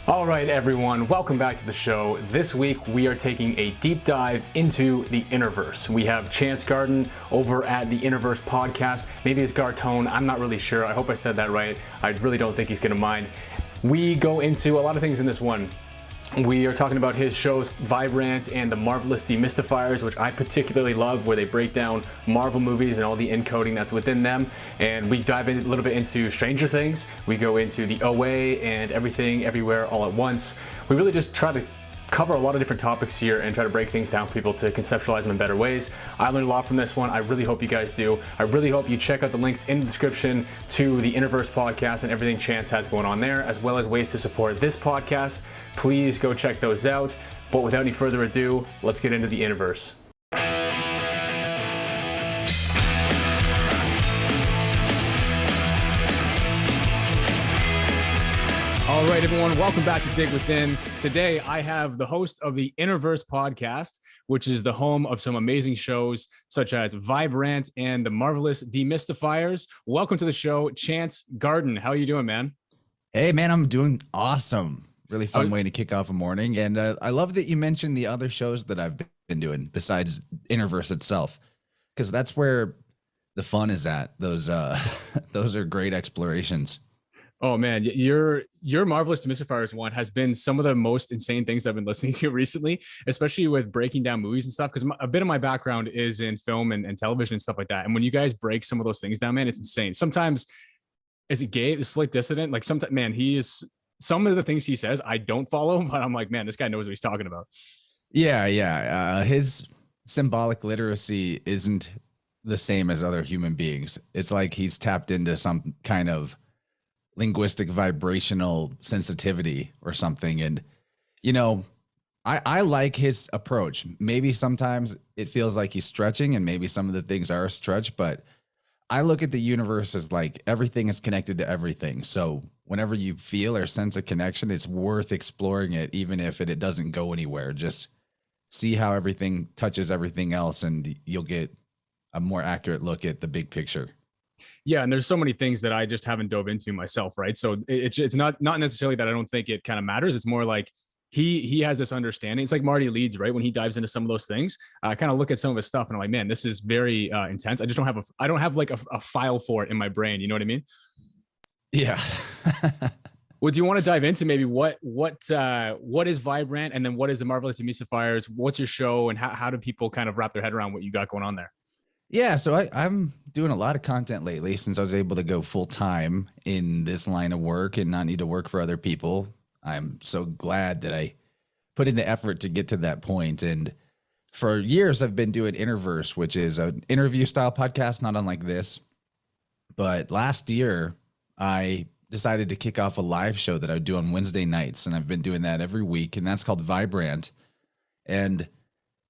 All right, everyone, welcome back to the show. This week, we are taking a deep dive into the InnerVerse. We have Chance Garton over at the InnerVerse podcast. Maybe it's Garton, I'm not really sure. I hope I said that right. I really don't think he's gonna mind. We go into a lot of things in this one. We are talking about his shows Vibrant and the Marvelous Demystifiers, which I particularly love, where they break down Marvel movies and all the encoding that's within them. And we dive in a little bit into Stranger Things. We go into the OA and Everything Everywhere All at Once. We really just try to cover a lot of different topics here and try to break things down for people to conceptualize them in better ways. I learned a lot from this one. I really hope you guys do. I really hope you check out the links in the description to the InnerVerse podcast and everything Chance has going on there, as well as ways to support this podcast. Please go check those out. But without any further ado, let's get into the InnerVerse. All right, everyone, welcome back to Dig Within. Today, I have the host of the InnerVerse podcast, which is the home of some amazing shows such as Vibrant and the Marvelous Demystifiers. Welcome to the show, Chance Garton. How are you doing, man? Hey, man, I'm doing awesome. Really fun way to kick off a morning. And I love that you mentioned the other shows that I've been doing besides InnerVerse itself, because that's where the fun is at. Those are great explorations. Oh man, your Marvelous Demystifiers one has been some of the most insane things I've been listening to recently, especially with breaking down movies and stuff, because a bit of my background is in film and television and stuff like that. And when you guys break some of those things down, man, it's insane. Sometimes, is it gay? Is Slick Dissident? Like sometimes, man, some of the things he says, I don't follow, but I'm like, man, this guy knows what he's talking about. Yeah. His symbolic literacy isn't the same as other human beings. It's like he's tapped into some kind of linguistic vibrational sensitivity or something. And, you know, I like his approach. Maybe sometimes it feels like he's stretching and maybe some of the things are a stretch, but I look at the universe as like everything is connected to everything. So whenever you feel or sense a connection, it's worth exploring it, even if it doesn't go anywhere. Just see how everything touches everything else and you'll get a more accurate look at the big picture. Yeah, and there's so many things that I just haven't dove into myself, right? So it's not necessarily that I don't think it kind of matters. It's more like he has this understanding. It's like Marty Leeds, right? When he dives into some of those things, I kind of look at some of his stuff and I'm like, man, this is very intense. I just don't have like a file for it in my brain. You know what I mean? Yeah. Would you want to dive into maybe what is Vibrant, and then what is the Marvelous Demystifiers? What's your show, and how do people kind of wrap their head around what you got going on there? Yeah, so I'm doing a lot of content lately since I was able to go full time in this line of work and not need to work for other people. I'm so glad that I put in the effort to get to that point. And for years, I've been doing InnerVerse, which is an interview style podcast, not unlike this. But last year, I decided to kick off a live show that I would do on Wednesday nights. And I've been doing that every week. And that's called Vibrant. And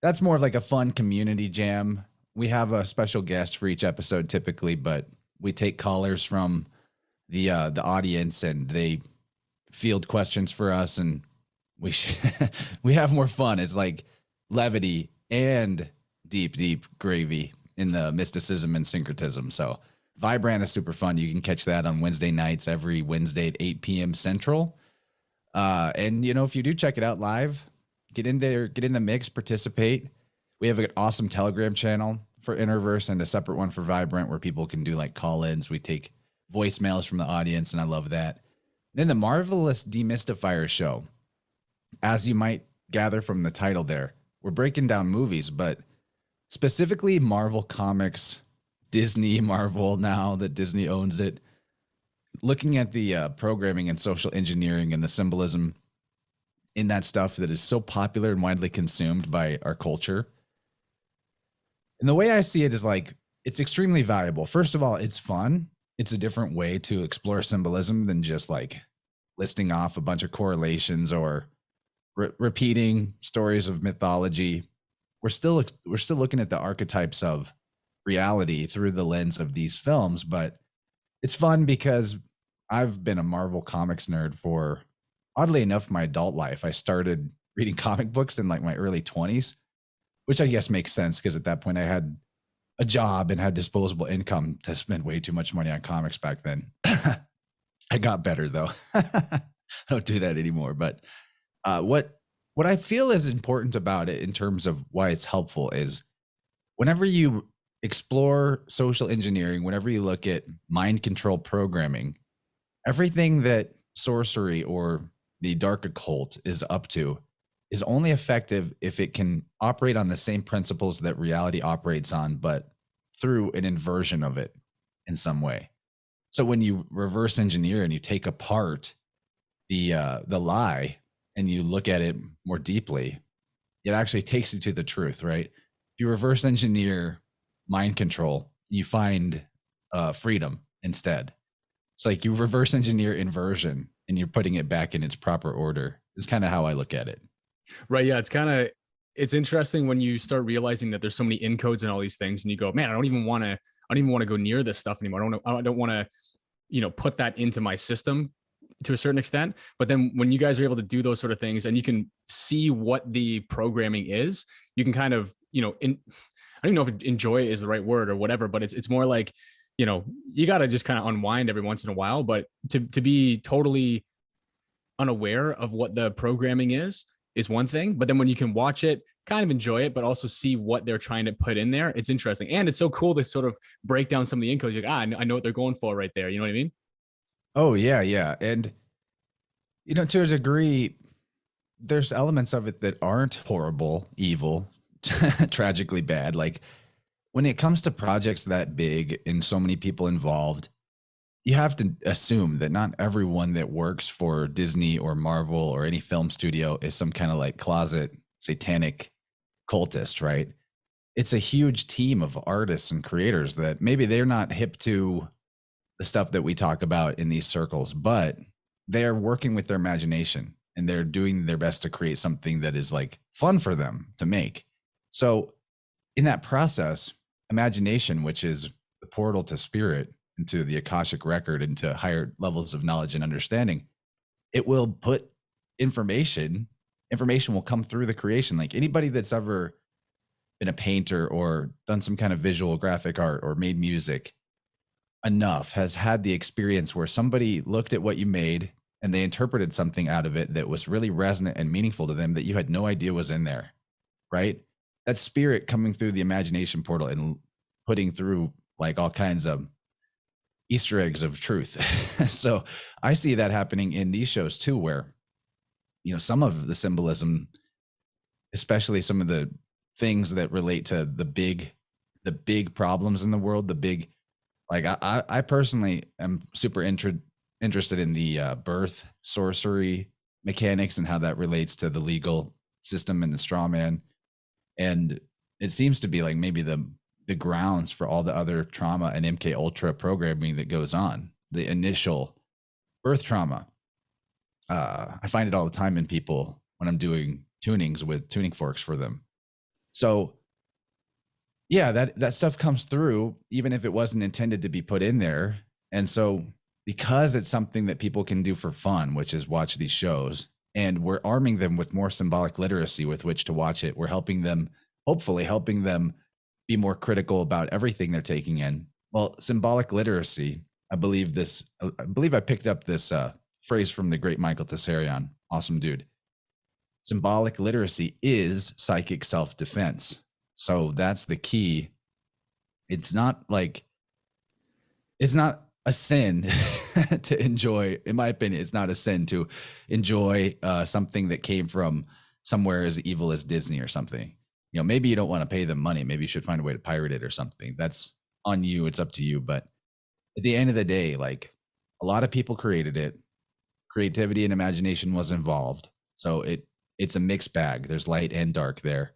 that's more of like a fun community jam. We have a special guest for each episode typically, but we take callers from the audience and they field questions for us, and we we have more fun. It's like levity and deep gravy in the mysticism and syncretism. So Vibrant is super fun. You can catch that on Wednesday nights, every Wednesday at 8 p.m. Central. And you know, if you do check it out live, get in there, get in the mix, participate. We have an awesome Telegram channel for InnerVerse and a separate one for Vibrant where people can do like call-ins. We take voicemails from the audience, and I love that. Then the Marvelous Demystifiers show, as you might gather from the title there, we're breaking down movies, but specifically Marvel Comics, Disney, Marvel, now that Disney owns it, looking at the programming and social engineering and the symbolism in that stuff that is so popular and widely consumed by our culture. And the way I see it is like, it's extremely valuable. First of all, it's fun. It's a different way to explore symbolism than just like listing off a bunch of correlations or repeating stories of mythology. We're still looking at the archetypes of reality through the lens of these films, but it's fun because I've been a Marvel Comics nerd for, oddly enough, my adult life. I started reading comic books in like my early 20s, which I guess makes sense because at that point I had a job and had disposable income to spend way too much money on comics back then. I got better though. I don't do that anymore. But what I feel is important about it in terms of why it's helpful is whenever you explore social engineering, whenever you look at mind control programming, everything that sorcery or the dark occult is up to is only effective if it can operate on the same principles that reality operates on, but through an inversion of it in some way. So when you reverse engineer and you take apart the lie and you look at it more deeply, it actually takes you to the truth, right? If you reverse engineer mind control, you find freedom instead. It's like you reverse engineer inversion and you're putting it back in its proper order. Is kind of how I look at it. Right. Yeah. It's interesting when you start realizing that there's so many encodes and all these things, and you go, man, I don't even want to go near this stuff anymore. I don't want to, put that into my system to a certain extent. But then when you guys are able to do those sort of things and you can see what the programming is, you can kind of, I don't even know if enjoy is the right word or whatever, but it's more like, you got to just kind of unwind every once in a while, but to be totally unaware of what the programming is one thing, but then when you can watch it, kind of enjoy it, but also see what they're trying to put in there, it's interesting. And it's so cool to sort of break down some of the encodes. You're like, I know what they're going for right there. You know what I mean? Oh yeah, yeah. And to a degree, there's elements of it that aren't horrible, evil, tragically bad. Like when it comes to projects that big and so many people involved, you have to assume that not everyone that works for Disney or Marvel or any film studio is some kind of like closet satanic cultist, right? It's a huge team of artists and creators that maybe they're not hip to the stuff that we talk about in these circles, but they're working with their imagination and they're doing their best to create something that is like fun for them to make. So in that process, imagination, which is the portal to spirit, into the Akashic record, into higher levels of knowledge and understanding, it will put information will come through the creation. Like anybody that's ever been a painter or done some kind of visual graphic art or made music enough has had the experience where somebody looked at what you made and they interpreted something out of it that was really resonant and meaningful to them that you had no idea was in there, right? That spirit coming through the imagination portal and putting through like all kinds of Easter eggs of truth. So I see that happening in these shows too, where, some of the symbolism, especially some of the things that relate to the big problems in the world, I personally am super interested in the birth sorcery mechanics and how that relates to the legal system and the straw man. And it seems to be like maybe the grounds for all the other trauma and MK Ultra programming that goes on. The initial birth trauma. I find it all the time in people when I'm doing tunings with tuning forks for them. So yeah, that stuff comes through even if it wasn't intended to be put in there. And so because it's something that people can do for fun, which is watch these shows, and we're arming them with more symbolic literacy with which to watch it, we're hopefully helping them be more critical about everything they're taking in. Well, symbolic literacy, I believe I picked up this phrase from the great Michael Tessarion, awesome dude. Symbolic literacy is psychic self-defense. So that's the key. It's not a sin to enjoy, in my opinion, it's not a sin to enjoy something that came from somewhere as evil as Disney or something. Maybe you don't want to pay them money. Maybe you should find a way to pirate it or something. That's on you. It's up to you. But at the end of the day, like a lot of people created it. Creativity and imagination was involved. So it's a mixed bag. There's light and dark there.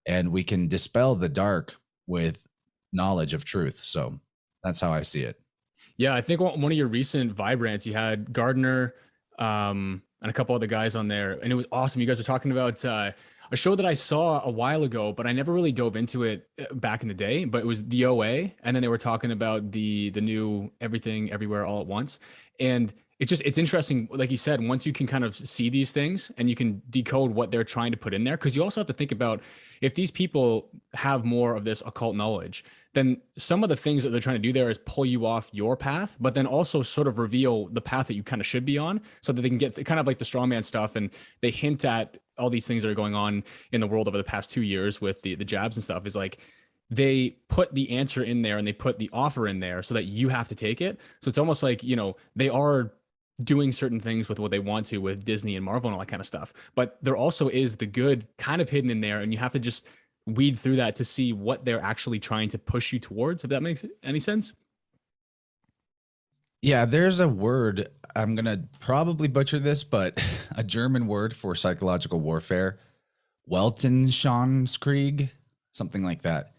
And we can dispel the dark with knowledge of truth. So that's how I see it. Yeah, I think one of your recent Vibrants, you had Gardner and a couple other guys on there, and it was awesome. You guys were talking about a show that I saw a while ago, but I never really dove into it back in the day. But it was the OA, and then they were talking about the new Everything Everywhere All at Once, and it's interesting, like you said, once you can kind of see these things and you can decode what they're trying to put in there, because you also have to think about if these people have more of this occult knowledge, then some of the things that they're trying to do there is pull you off your path, but then also sort of reveal the path that you kind of should be on so that they can get kind of like the straw man stuff. And they hint at all these things that are going on in the world over the past 2 years with the jabs and stuff is like, they put the answer in there and they put the offer in there so that you have to take it. So it's almost like, they are doing certain things with what they want to with Disney and Marvel and all that kind of stuff. But there also is the good kind of hidden in there, and you have to just weed through that to see what they're actually trying to push you towards, if that makes any sense. Yeah, there's a word, I'm going to probably butcher this, but a German word for psychological warfare, Weltanschauungskrieg, something like that.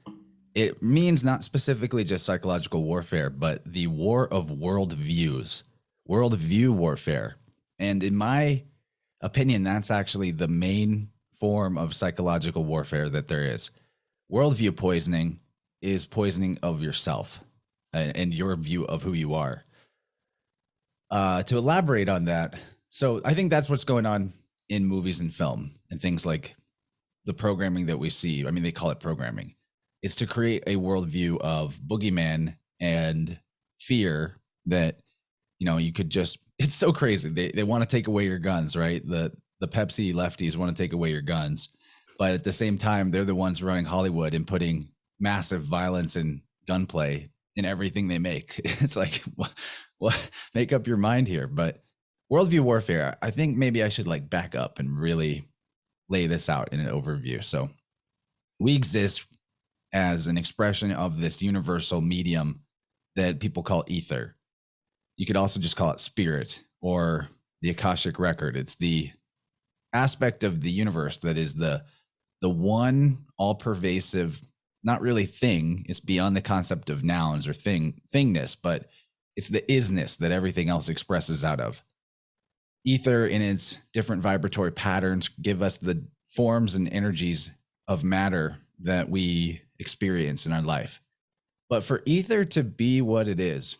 It means not specifically just psychological warfare, but the war of worldviews, worldview warfare. And in my opinion, that's actually the main form of psychological warfare that there is. Worldview poisoning is poisoning of yourself and your view of who you are. To elaborate on that, so I think that's what's going on in movies and film and things like the programming that we see. I mean, they call it programming. It's to create a worldview of boogeyman and fear that, you could just, it's so crazy. They want to take away your guns, right? The Pepsi lefties want to take away your guns. But at the same time, they're the ones running Hollywood and putting massive violence and gunplay in everything they make. It's like, what? Make up your mind here. But worldview warfare, I think maybe I should like back up and really lay this out in an overview. So we exist as an expression of this universal medium that people call ether. You could also just call it spirit or the Akashic record. It's the aspect of the universe that is the one all-pervasive, not really thing. It's beyond the concept of nouns or thingness, but it's the isness that everything else expresses out of. Ether in its different vibratory patterns give us the forms and energies of matter that we experience in our life. But for ether to be what it is,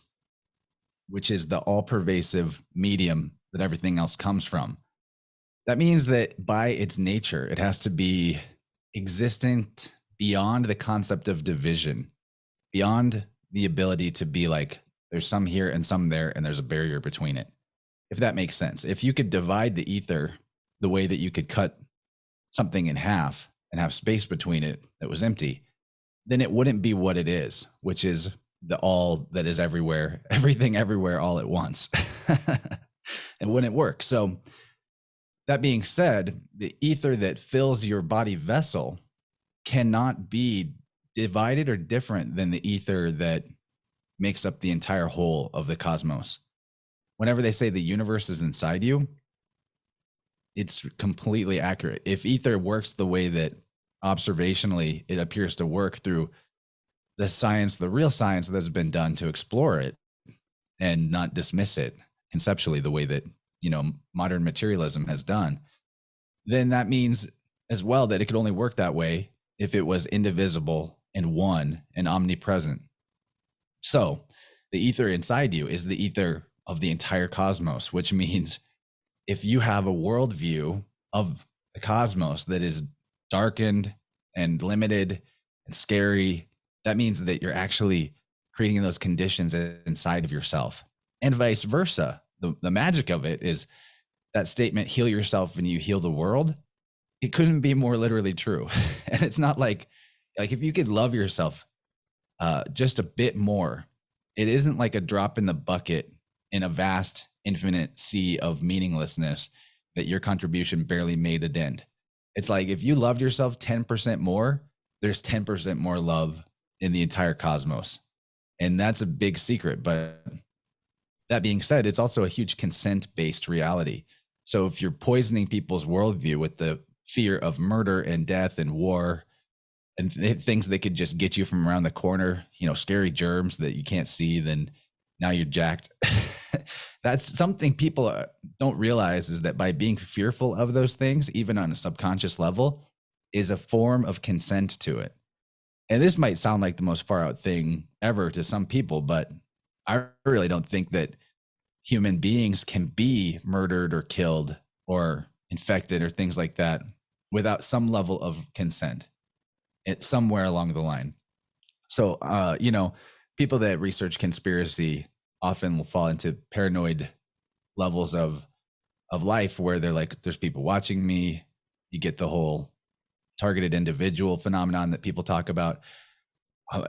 which is the all-pervasive medium that everything else comes from, that means that by its nature, it has to be existent beyond the concept of division, beyond the ability to be like, there's some here and some there, and there's a barrier between it. If that makes sense. If you could divide the ether the way that you could cut something in half and have space between it that was empty, then it wouldn't be what it is, which is the all that is everywhere, everything everywhere all at once. It wouldn't work. So that being said, the ether that fills your body vessel cannot be divided or different than the ether that makes up the entire whole of the cosmos. Whenever they say the universe is inside you, it's completely accurate. If ether works the way that observationally it appears to work through the science, the real science that has been done to explore it and not dismiss it conceptually the way that, modern materialism has done, then that means as well that it could only work that way if it was indivisible and one and omnipresent. So the ether inside you is the ether of the entire cosmos, which means if you have a worldview of the cosmos that is darkened and limited and scary, that means that you're actually creating those conditions inside of yourself, and vice versa. The magic of it is that statement, heal yourself and you heal the world. It couldn't be more literally true. And it's not like if you could love yourself just a bit more, it isn't like a drop in the bucket in a vast, infinite sea of meaninglessness that your contribution barely made a dent. It's like if you loved yourself 10% more, there's 10% more love in the entire cosmos. And that's a big secret. But that being said, it's also a huge consent-based reality. So if you're poisoning people's worldview with the fear of murder and death and war and things that could just get you from around the corner, scary germs that you can't see, then now you're jacked. That's something people don't realize, is that by being fearful of those things, even on a subconscious level, is a form of consent to it. And this might sound like the most far out thing ever to some people, but I really don't think that human beings can be murdered or killed or infected or things like that without some level of consent somewhere along the line. So, you know, people that research conspiracy often will fall into paranoid levels of life where they're like, there's people watching me. You get the whole targeted individual phenomenon that people talk about. Uh,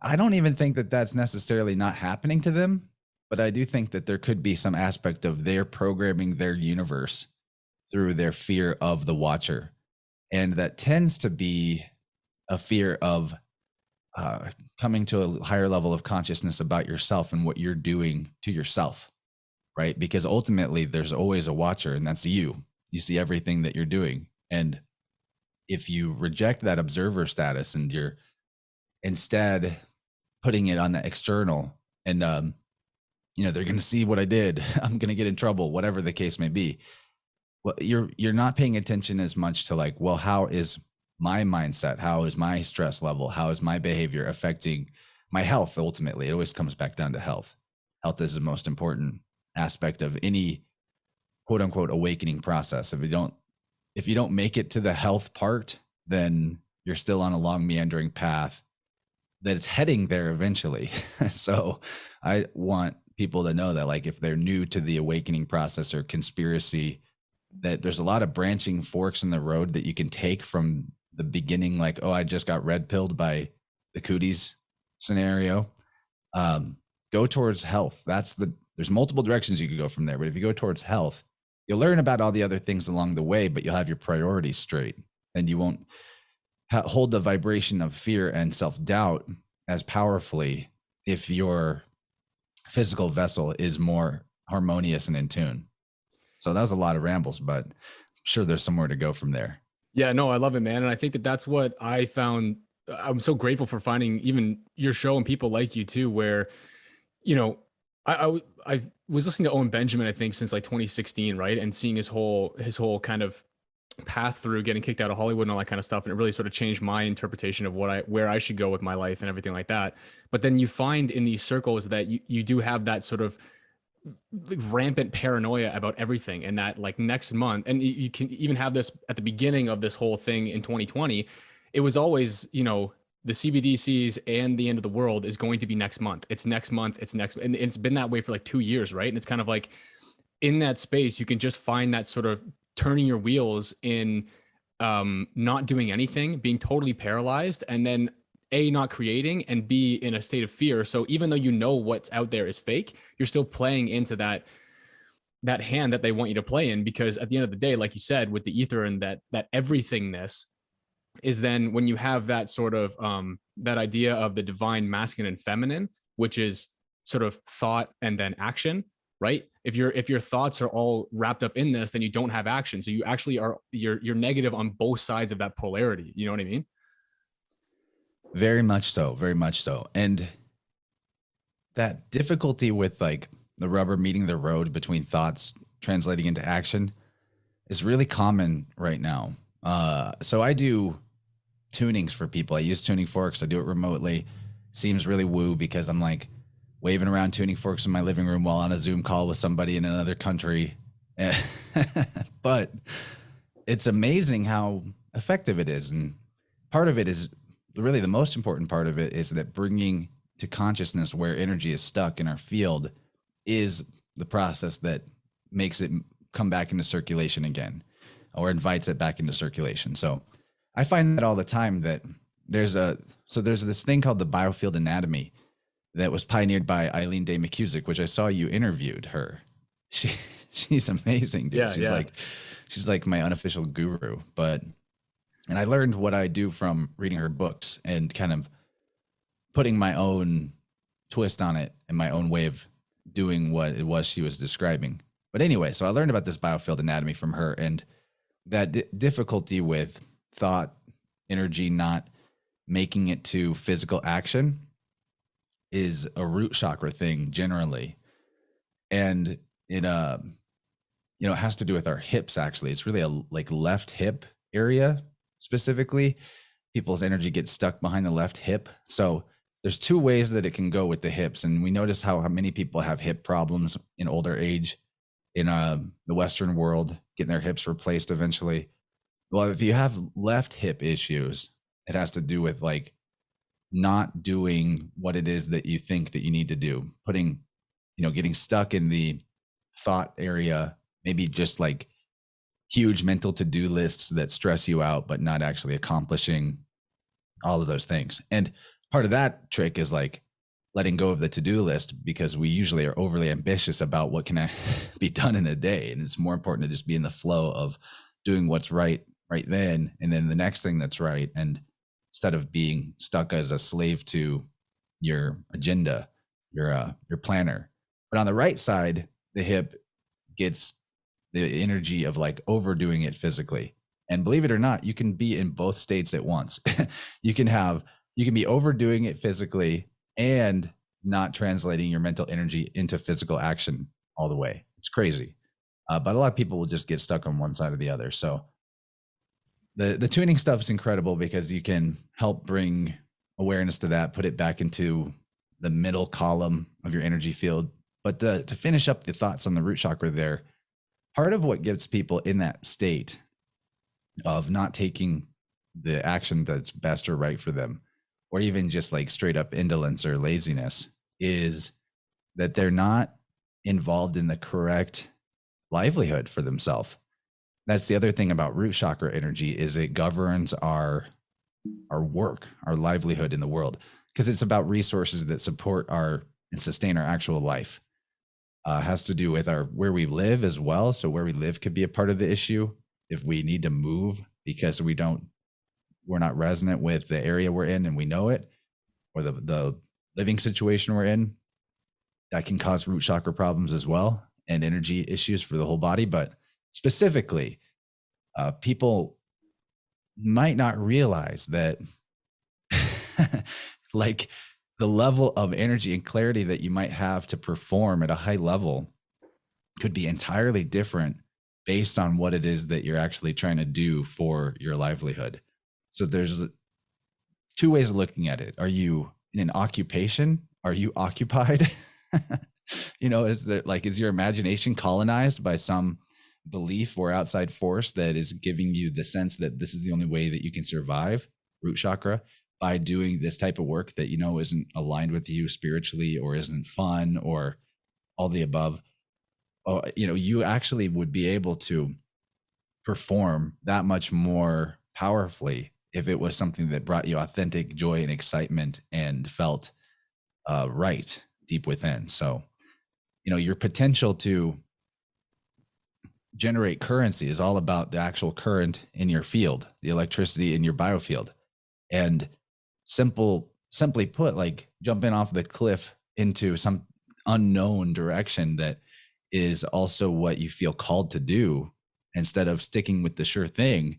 I don't even think that that's necessarily not happening to them, but I do think that there could be some aspect of their programming their universe through their fear of the watcher. And that tends to be a fear of coming to a higher level of consciousness about yourself and what you're doing to yourself, right? Because ultimately there's always a watcher, and that's you. You see everything that you're doing. And if you reject that observer status and you're instead putting it on the external and, you know, they're going to see what I did, I'm going to get in trouble, whatever the case may be. Well, you're not paying attention as much to like, well, how is my mindset? How is my stress level? How is my behavior affecting my health? Ultimately, it always comes back down to health. Health is the most important aspect of any quote unquote awakening process. If you don't make it to the health part, then you're still on a long meandering path that's heading there eventually. So I want people to know that, like, if they're new to the awakening process or conspiracy, that there's a lot of branching forks in the road that you can take from the beginning. Like, oh, I just got red pilled by the cooties scenario. Go towards health. There's multiple directions you could go from there, but if you go towards health, you'll learn about all the other things along the way, but you'll have your priorities straight, and you won't hold the vibration of fear and self-doubt as powerfully if your physical vessel is more harmonious and in tune. So that was a lot of rambles, but I'm sure there's somewhere to go from there. Yeah, no, I love it, man. And I think that that's what I found. I'm so grateful for finding even your show and people like you too, where, you know, I was listening to Owen Benjamin, I think, since like 2016, right? And seeing his whole kind of path through getting kicked out of Hollywood and all that kind of stuff. And it really sort of changed my interpretation of where I should go with my life and everything like that. But then you find in these circles that you do have that sort of rampant paranoia about everything. And that like next month, and you can even have this at the beginning of this whole thing in 2020, it was always, you know, the CBDCs and the end of the world is going to be next month. It's next month. And it's been that way for like 2 years, right? And it's kind of like in that space, you can just find that sort of turning your wheels in, not doing anything, being totally paralyzed, and then A, not creating, and B, in a state of fear. So even though you know what's out there is fake, you're still playing into that hand that they want you to play in, because at the end of the day, like you said, with the ether and that everythingness is then when you have that sort of that idea of the divine masculine and feminine, which is sort of thought and then action, right? If your thoughts are all wrapped up in this, then you don't have action. So you actually you're negative on both sides of that polarity. You know what I mean? Very much so. Very much so. And that difficulty with like the rubber meeting the road between thoughts translating into action is really common right now. So I do tunings for people. I use tuning forks. I do it remotely. Seems really woo because I'm like waving around tuning forks in my living room while on a Zoom call with somebody in another country. But it's amazing how effective it is. And part of it is really the most important part of it is that bringing to consciousness where energy is stuck in our field is the process that makes it come back into circulation again, or invites it back into circulation. So I find that all the time that there's this thing called the biofield anatomy that was pioneered by Eileen Day McCusick, which I saw you interviewed her. She's amazing, dude. Yeah, She's like my unofficial guru, and I learned what I do from reading her books and kind of putting my own twist on it and my own way of doing what it was she was describing. But anyway, so I learned about this biofield anatomy from her, and that difficulty with thought, energy not making it to physical action is a root chakra thing generally. And it it has to do with our hips. Actually, it's really a like left hip area specifically. People's energy gets stuck behind the left hip. So there's two ways that it can go with the hips, and we notice how many people have hip problems in older age in the Western world, getting their hips replaced eventually. Well, if you have left hip issues, it has to do with like not doing what it is that you think that you need to do, putting, getting stuck in the thought area, maybe just like huge mental to-do lists that stress you out, but not actually accomplishing all of those things. And part of that trick is like letting go of the to-do list, because we usually are overly ambitious about what can be done in a day. And it's more important to just be in the flow of doing what's right then, and then the next thing that's right. And instead of being stuck as a slave to your agenda, your planner. But on the right side, the hip gets the energy of like overdoing it physically. And believe it or not, you can be in both states at once. you can be overdoing it physically and not translating your mental energy into physical action all the way. It's crazy. But a lot of people will just get stuck on one side or the other. So the tuning stuff is incredible, because you can help bring awareness to that, put it back into the middle column of your energy field. But to finish up the thoughts on the root chakra there, part of what gets people in that state of not taking the action that's best or right for them, or even just like straight up indolence or laziness, is that they're not involved in the correct livelihood for themselves. That's the other thing about root chakra energy, is it governs our work, our livelihood in the world, because it's about resources that support and sustain our actual life. Has to do with where we live as well. So where we live could be a part of the issue. If we need to move because we're not resonant with the area we're in and we know it, or the living situation we're in, that can cause root chakra problems as well, and energy issues for the whole body. But specifically, people might not realize that like the level of energy and clarity that you might have to perform at a high level could be entirely different based on what it is that you're actually trying to do for your livelihood. So there's two ways of looking at it. Are you in an occupation? Are you occupied? Is your imagination colonized by some belief or outside force that is giving you the sense that this is the only way that you can survive, root chakra, by doing this type of work that isn't aligned with you spiritually, or isn't fun, or all the above? You actually would be able to perform that much more powerfully if it was something that brought you authentic joy and excitement and felt right deep within. So, your potential to generate currency is all about the actual current in your field, the electricity in your biofield. And simply put, like jumping off the cliff into some unknown direction that is also what you feel called to do, instead of sticking with the sure thing,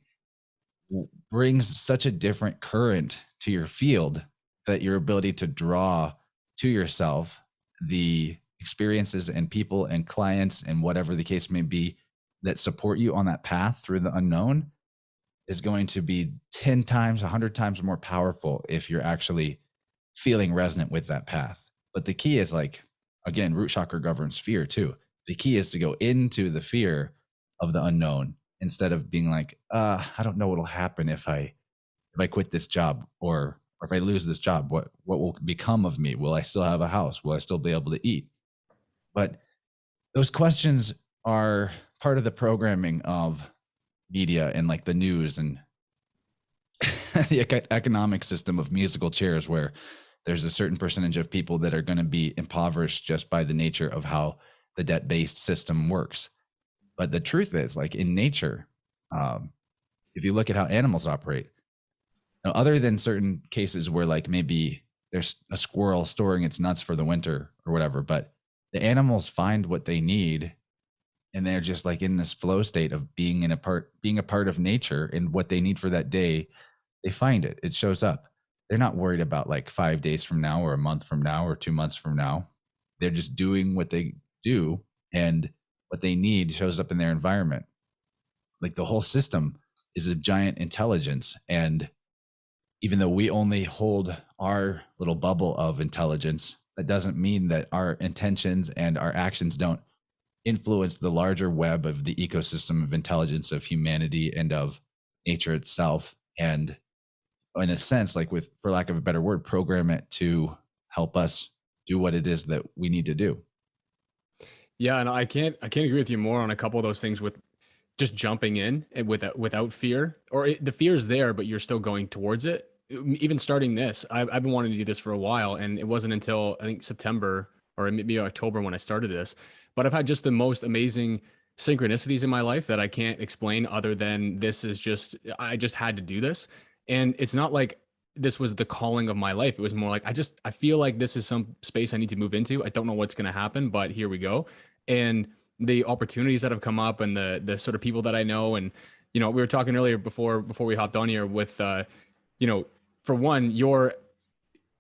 brings such a different current to your field that your ability to draw to yourself the experiences and people and clients and whatever the case may be that support you on that path through the unknown is going to be 10 times, 100 times more powerful if you're actually feeling resonant with that path. But the key is, like, again, root chakra governs fear too. The key is to go into the fear of the unknown, instead of being like, I don't know what'll happen if I quit this job, or if I lose this job, what will become of me? Will I still have a house? Will I still be able to eat? But those questions are part of the programming of media and like the news and the economic system of musical chairs, where there's a certain percentage of people that are going to be impoverished just by the nature of how the debt-based system works. But the truth is, like in nature, if you look at how animals operate, other than certain cases where like maybe there's a squirrel storing its nuts for the winter or whatever, but the animals find what they need, and they're just like in this flow state of being a part of nature, and what they need for that day, they find it. It shows up. They're not worried about like 5 days from now, or a month from now, or 2 months from now. They're just doing what they do, and what they need shows up in their environment. Like the whole system is a giant intelligence. And even though we only hold our little bubble of intelligence, that doesn't mean that our intentions and our actions don't influence the larger web of the ecosystem of intelligence of humanity and of nature itself. And in a sense, like with, for lack of a better word, program it to help us do what it is that we need to do. Yeah, and I can't agree with you more on a couple of those things with just jumping in and without fear, or the fear is there, but you're still going towards it. Even starting this, I've been wanting to do this for a while, and it wasn't until I think September or maybe October when I started this. But I've had just the most amazing synchronicities in my life that I can't explain other than this is just I just had to do this, and it's not like this was the calling of my life. It was more like I feel like this is some space I need to move into. I don't know what's going to happen, but here we go. And the opportunities that have come up and the sort of people that I know. And we were talking earlier before we hopped on here with you know for one, your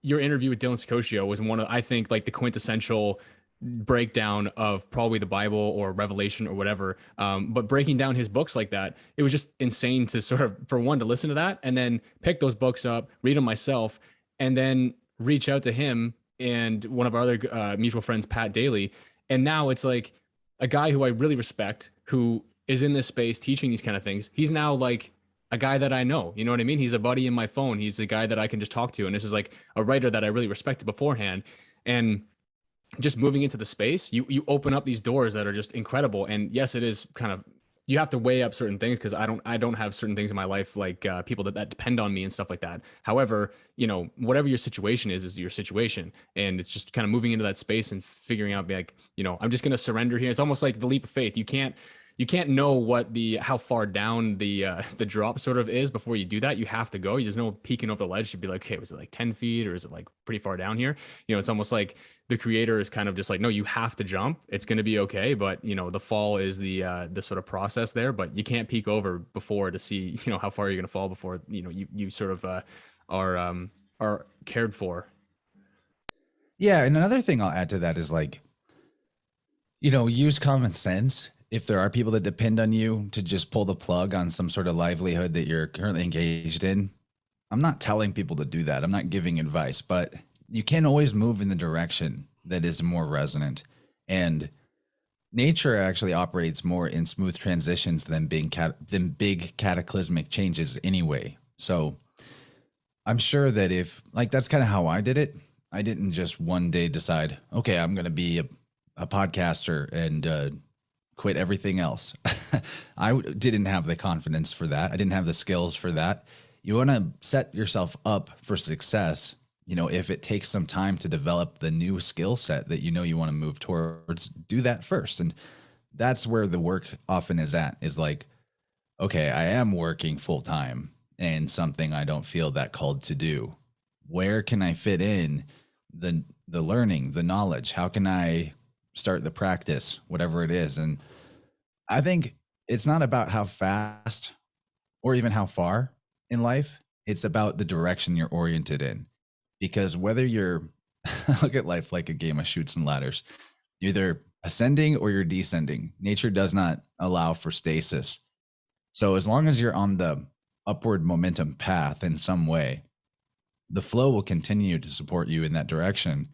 interview with Dylan Scoccio was one of, I think, like the quintessential breakdown of probably the Bible or Revelation or whatever. But breaking down his books like that, it was just insane to sort of, for one, to listen to that and then pick those books up, read them myself, and then reach out to him and one of our other mutual friends, Pat Daly. And now it's like a guy who I really respect, who is in this space teaching these kind of things. He's now like a guy that I know, you know what I mean? He's a buddy in my phone. He's a guy that I can just talk to. And this is like a writer that I really respected beforehand. And just moving into the space, you open up these doors that are just incredible. And yes, it is kind of, you have to weigh up certain things because I don't have certain things in my life like people that depend on me and stuff like that. However, whatever your situation is your situation, and it's just kind of moving into that space and figuring out, like, I'm just gonna surrender here. It's almost like the leap of faith. You can't know what how far down the drop sort of is before you do that. You have to go. There's no peeking over the ledge to be like, okay, was it like 10 feet or is it like pretty far down here? It's almost like the creator is kind of just like, no, you have to jump. It's going to be okay. But the fall is the sort of process there, but you can't peek over before to see, how far you're going to fall before, you sort of are cared for. Yeah. And another thing I'll add to that is like, use common sense. If there are people that depend on you to just pull the plug on some sort of livelihood that you're currently engaged in, I'm not telling people to do that. I'm not giving advice, but you can always move in the direction that is more resonant. And nature actually operates more in smooth transitions than big cataclysmic changes anyway. So I'm sure that that's kind of how I did it. I didn't just one day decide, okay, I'm going to be a podcaster and quit everything else. I didn't have the confidence for that. I didn't have the skills for that. You want to set yourself up for success. If it takes some time to develop the new skill set that you want to move towards, do that first. And that's where the work often is at, is like, okay, I am working full time and something I don't feel that called to do. Where can I fit in the learning, the knowledge? How can I start the practice, whatever it is? And I think it's not about how fast or even how far in life. It's about the direction you're oriented in. Because whether you're look at life like a game of chutes and ladders, you're either ascending or you're descending. Nature does not allow for stasis. So as long as you're on the upward momentum path in some way, the flow will continue to support you in that direction,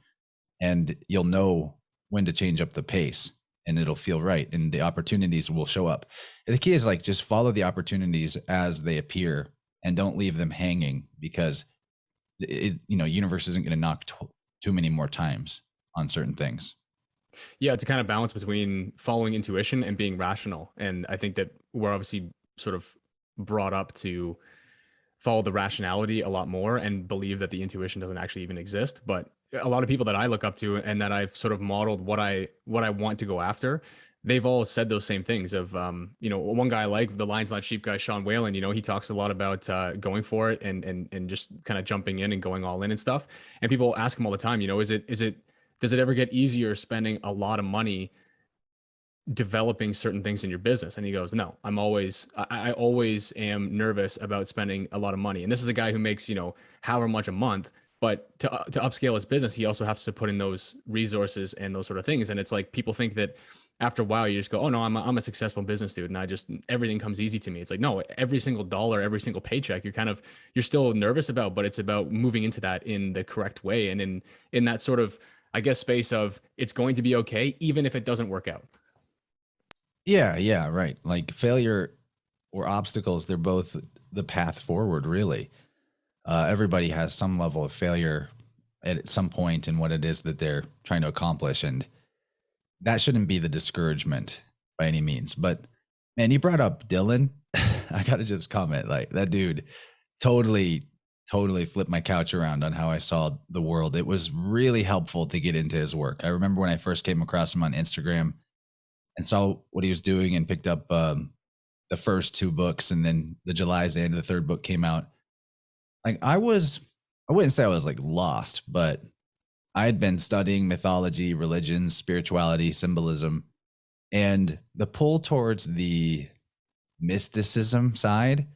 and you'll know when to change up the pace, and it'll feel right, and the opportunities will show up. And the key is like, just follow the opportunities as they appear and don't leave them hanging, because universe isn't going to knock too many more times on certain things. Yeah, it's a kind of balance between following intuition and being rational. And I think that we're obviously sort of brought up to follow the rationality a lot more and believe that the intuition doesn't actually even exist. But a lot of people that I look up to and that I've sort of modeled what I want to go after, they've all said those same things of, one guy I like, the Lions Not Sheep guy, Sean Whalen, he talks a lot about going for it and just kind of jumping in and going all in and stuff. And people ask him all the time, does it ever get easier spending a lot of money developing certain things in your business? And he goes, no, I always am nervous about spending a lot of money. And this is a guy who makes, however much a month, but to upscale his business, he also has to put in those resources and those sort of things. And it's like, people think that after a while you just go, oh no, I'm a successful business dude, and everything comes easy to me. It's like, no, every single dollar, every single paycheck, you're still nervous about, but it's about moving into that in the correct way. And in that sort of, I guess, space of, it's going to be okay, even if it doesn't work out. Yeah, right. Like failure or obstacles, they're both the path forward, really. Everybody has some level of failure at some point in what it is that they're trying to accomplish. And that shouldn't be the discouragement by any means. But man, you brought up Dylan. I got to just comment, like, that dude totally flipped my couch around on how I saw the world. It was really helpful to get into his work. I remember when I first came across him on Instagram and saw what he was doing and picked up the first 2 books, and then the July's end of the 3rd book came out. Like, I wouldn't say I was like lost, but I had been studying mythology, religion, spirituality, symbolism, and the pull towards the mysticism side,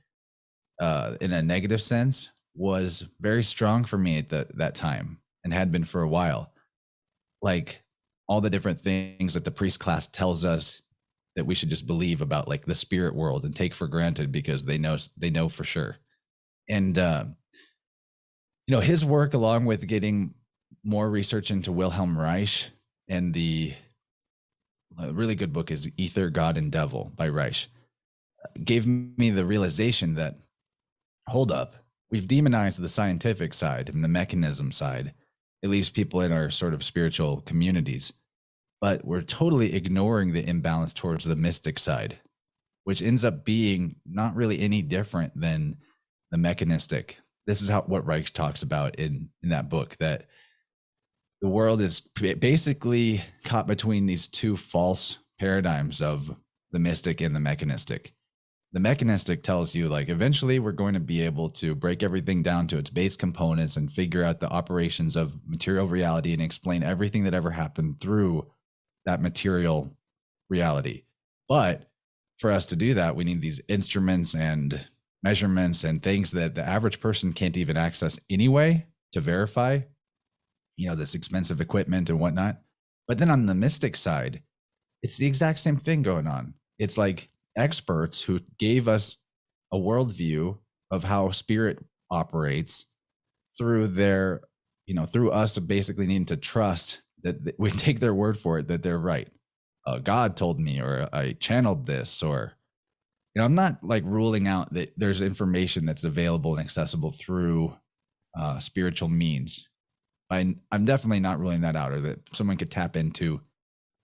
in a negative sense, was very strong for me at that time, and had been for a while. Like, all the different things that the priest class tells us that we should just believe about, like the spirit world, and take for granted because they know for sure. And his work, along with getting more research into Wilhelm Reich, and the really good book is Ether, God, and Devil by Reich, gave me the realization that, hold up, we've demonized the scientific side and the mechanism side, at least people in our sort of spiritual communities, but we're totally ignoring the imbalance towards the mystic side, which ends up being not really any different than the mechanistic. This is what Reich talks about in that book, that the world is basically caught between these 2 false paradigms of the mystic and the mechanistic. The mechanistic tells you, like, eventually we're going to be able to break everything down to its base components and figure out the operations of material reality and explain everything that ever happened through that material reality. But for us to do that, we need these instruments and measurements and things that the average person can't even access anyway to verify, this expensive equipment and whatnot. But then on the mystic side, it's the exact same thing going on. It's like experts who gave us a worldview of how spirit operates through through us basically needing to trust that we take their word for it, that they're right. God told me, or I channeled this, or, I'm not like ruling out that there's information that's available and accessible through spiritual means. I'm definitely not ruling that out, or that someone could tap into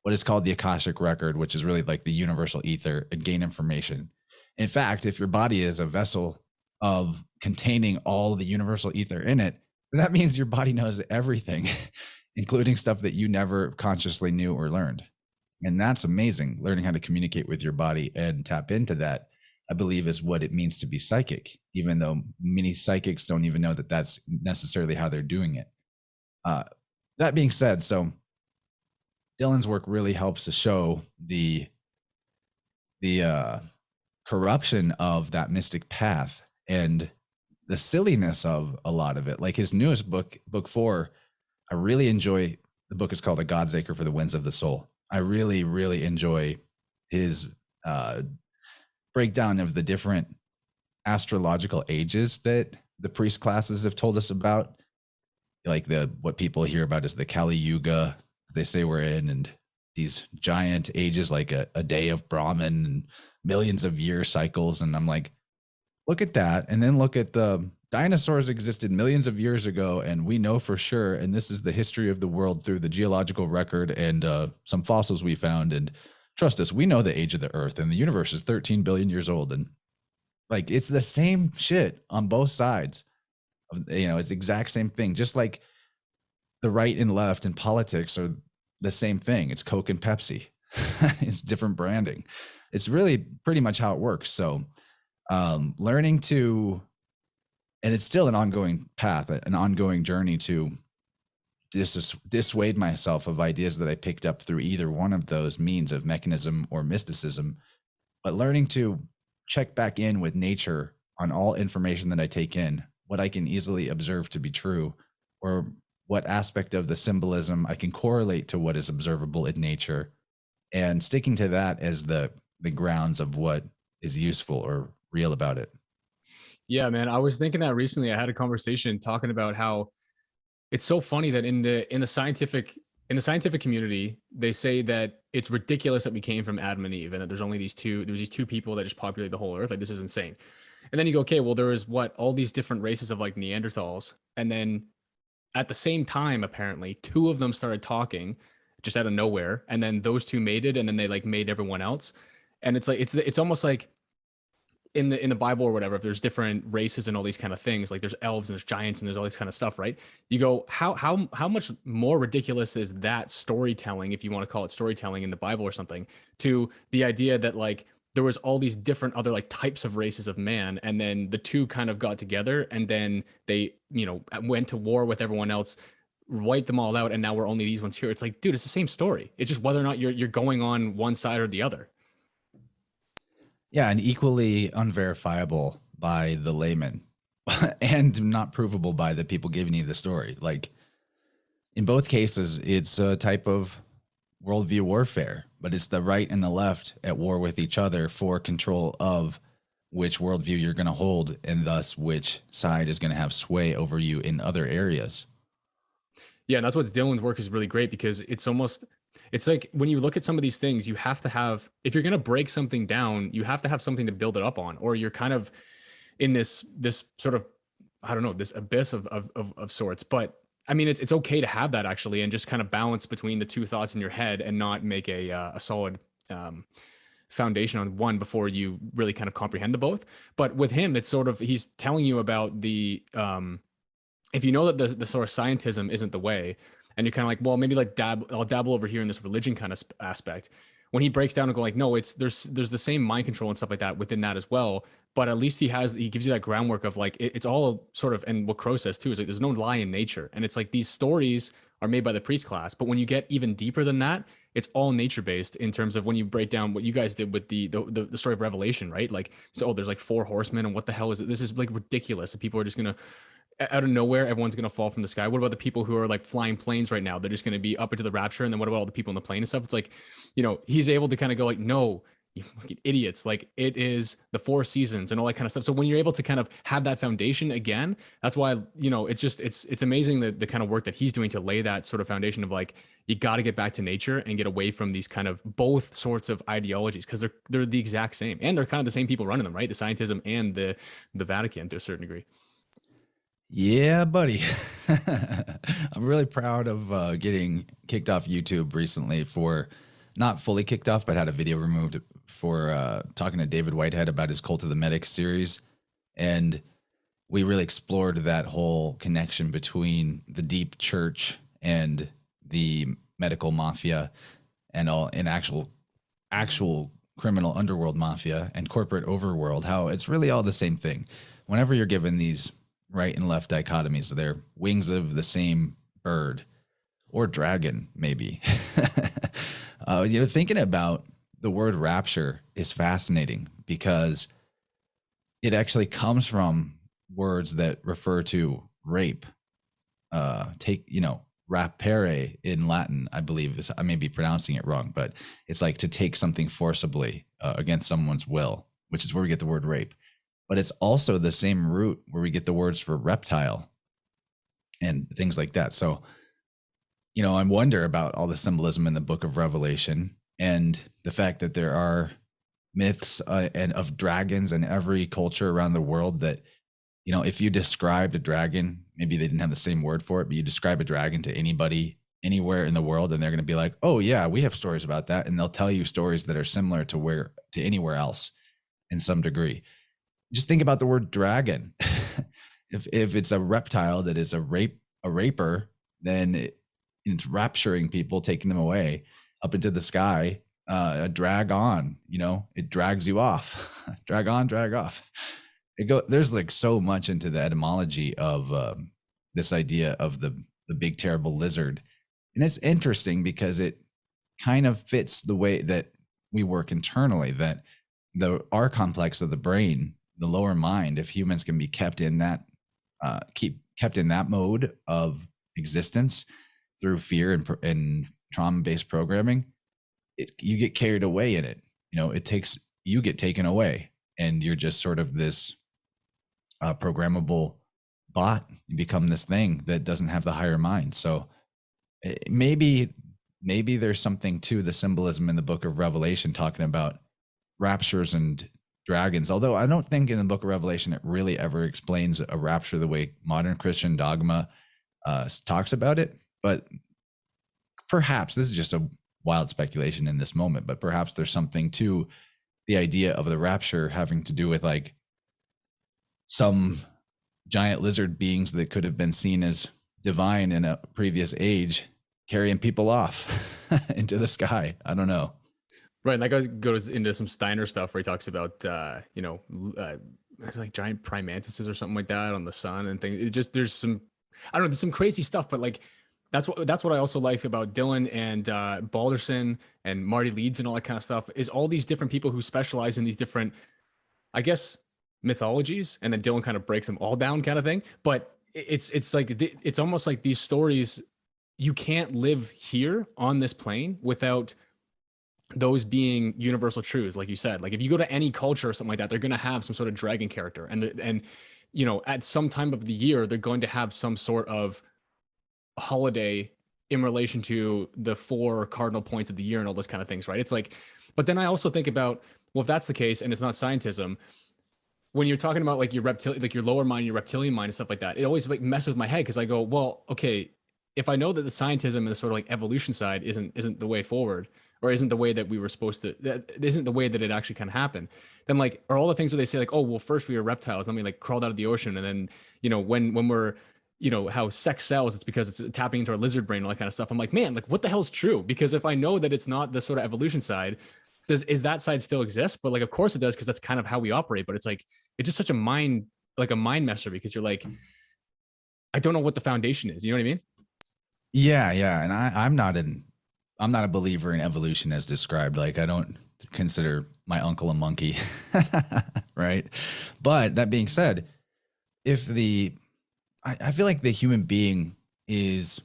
what is called the Akashic record, which is really like the universal ether, and gain information. In fact, if your body is a vessel of containing all the universal ether in it, that means your body knows everything, including stuff that you never consciously knew or learned. And that's amazing. Learning how to communicate with your body and tap into that, I believe, is what it means to be psychic, even though many psychics don't even know that that's necessarily how they're doing it. That being said, so Dylan's work really helps to show the corruption of that mystic path and the silliness of a lot of it. Like his newest book, book 4, I really enjoy. The book is called A God's Acre for the Winds of the Soul. I really, really enjoy his breakdown of the different astrological ages that the priest classes have told us about. Like what people hear about is the Kali Yuga they say we're in, and these giant ages like a day of Brahman and millions of year cycles. And I'm like, look at that. And then look at the dinosaurs existed millions of years ago, and we know for sure. And this is the history of the world through the geological record and some fossils we found. And trust us, we know the age of the earth, and the universe is 13 billion years old. And like, it's the same shit on both sides. It's the exact same thing. Just like the right and left in politics are the same thing. It's Coke and Pepsi. It's different branding. It's really pretty much how it works. So learning to, and it's still an ongoing path, an ongoing journey to dissuade myself of ideas that I picked up through either one of those means of mechanism or mysticism, but learning to check back in with nature on all information that I take in, what I can easily observe to be true, or what aspect of the symbolism I can correlate to what is observable in nature, and sticking to that as the grounds of what is useful or real about it. Yeah, man. I was thinking that recently. I had a conversation talking about how it's so funny that in the scientific community, they say that it's ridiculous that we came from Adam and Eve, and that there's these two people that just populate the whole earth. Like, this is insane. And then you go, okay, well, there was what, all these different races of like Neanderthals. And then at the same time, apparently, two of them started talking just out of nowhere. And then those two mated, and then they like made everyone else. And it's like, it's almost like in the Bible or whatever, if there's different races and all these kind of things, like there's elves and there's giants and there's all this kind of stuff, right? You go, how much more ridiculous is that storytelling, if you want to call it storytelling in the Bible or something, to the idea that like there was all these different other like types of races of man, and then the two kind of got together, and then they, you know, went to war with everyone else, wiped them all out, and now we're only these ones here. It's like, dude, it's the same story. It's just whether or not you're going on one side or the other. Yeah, and equally unverifiable by the layman and not provable by the people giving you the story. Like in both cases, it's a type of worldview warfare, but it's the right and the left at war with each other for control of which worldview you're going to hold, and thus which side is going to have sway over you in other areas. Yeah, and that's what Dylan's work is really great, because it's almost, it's like when you look at some of these things, you have to have, if you're going to break something down, you have to have something to build it up on, or you're kind of in this sort of, I don't know, this abyss of sorts. But I mean, it's okay to have that actually, and just kind of balance between the two thoughts in your head and not make a solid foundation on one before you really kind of comprehend the both. But with him, it's sort of, he's telling you about the if you know that the sort of scientism isn't the way, and you're kind of like, well, maybe like I'll dabble over here in this religion kind of aspect. When he breaks down and go like, no, it's there's the same mind control and stuff like that within that as well. But at least he gives you that groundwork of like it's all sort of, and what Crow says too is like there's no lie in nature, and it's like these stories are made by the priest class, but when you get even deeper than that, it's all nature based in terms of when you break down what you guys did with the story of Revelation, right? Like, so there's like four horsemen, and what the hell is it? This is like ridiculous. And people are just gonna, out of nowhere, everyone's going to fall from the sky. What about the people who are like flying planes right now? They're just going to be up into the rapture. And then what about all the people in the plane and stuff? It's like, you know, he's able to kind of go like, no, you fucking idiots. Like, it is the four seasons and all that kind of stuff. So when you're able to kind of have that foundation again, that's why, you know, it's just, it's amazing the kind of work that he's doing to lay that sort of foundation of like, you got to get back to nature and get away from these kind of both sorts of ideologies, because they're the exact same, and they're kind of the same people running them, right? The scientism and the Vatican to a certain degree. Yeah, buddy. I'm really proud of getting kicked off YouTube recently for, not fully kicked off, but had a video removed for talking to David Whitehead about his Cult of the Medics series. And we really explored that whole connection between the deep church and the medical mafia and actual criminal underworld mafia and corporate overworld, how it's really all the same thing. Whenever you're given these right and left dichotomies, they're wings of the same bird or dragon, maybe. You know, thinking about the word rapture is fascinating because it actually comes from words that refer to rape. Rapere in Latin, I believe, is, I may be pronouncing it wrong, but it's like to take something forcibly against someone's will, which is where we get the word rape. But it's also the same root where we get the words for reptile and things like that. So, you know, I wonder about all the symbolism in the book of Revelation and the fact that there are myths and of dragons in every culture around the world that, you know, if you described a dragon, maybe they didn't have the same word for it, but you describe a dragon to anybody anywhere in the world, and they're going to be like, oh yeah, we have stories about that. And they'll tell you stories that are similar to anywhere else in some degree. Just think about the word dragon. If it's a reptile that is a raper, then it's rapturing people, taking them away up into the sky. A drag on, you know, it drags you off. Drag on, drag off. There's like so much into the etymology of this idea of the big terrible lizard, and it's interesting because it kind of fits the way that we work internally. That our complex of the brain, the lower mind, if humans can be kept in that mode of existence through fear and trauma-based programming, you get carried away in it. You know, you get taken away, and you're just sort of this programmable bot. You become this thing that doesn't have the higher mind. So maybe there's something to the symbolism in the book of Revelation talking about raptures and dragons. Although I don't think in the book of Revelation it really ever explains a rapture the way modern Christian dogma talks about it. But perhaps this is just a wild speculation in this moment, but perhaps there's something to the idea of the rapture having to do with like some giant lizard beings that could have been seen as divine in a previous age carrying people off into the sky. I don't know. Right, and that goes into some Steiner stuff where he talks about it's like giant prime mantises or something like that on the sun and things. It just there's some, I don't know, there's some crazy stuff, but like that's what I also like about Dylan and Balderson and Marty Leeds and all that kind of stuff is all these different people who specialize in these different, I guess, mythologies, and then Dylan kind of breaks them all down, kind of thing. But it's like it's almost like these stories, you can't live here on this plane without those being universal truths, like you said. Like if you go to any culture or something like that, they're going to have some sort of dragon character, and at some time of the year they're going to have some sort of holiday in relation to the 4 cardinal points of the year and all those kind of things, right? It's like, but then I also think about, well, if that's the case and it's not scientism, when you're talking about like your like your lower mind, your reptilian mind and stuff like that, it always like messes with my head because I go, well, okay, if I know that the scientism and the sort of like evolution side isn't the way forward, or isn't the way that we were supposed to, that isn't the way that it actually kind of happened, then like are all the things where they say like, oh well, first we were reptiles, then we like crawled out of the ocean, and then when we're how sex sells, it's because it's tapping into our lizard brain and all that kind of stuff. I'm like, man, like what the hell's true? Because if I know that it's not the sort of evolution side, is that side still exist? But like of course it does, because that's kind of how we operate. But it's like it's just such a mind messer, because you're like, I don't know what the foundation is. You know what I mean? Yeah. And I'm not a believer in evolution as described. Like I don't consider my uncle a monkey. Right. But that being said, if I feel like the human being is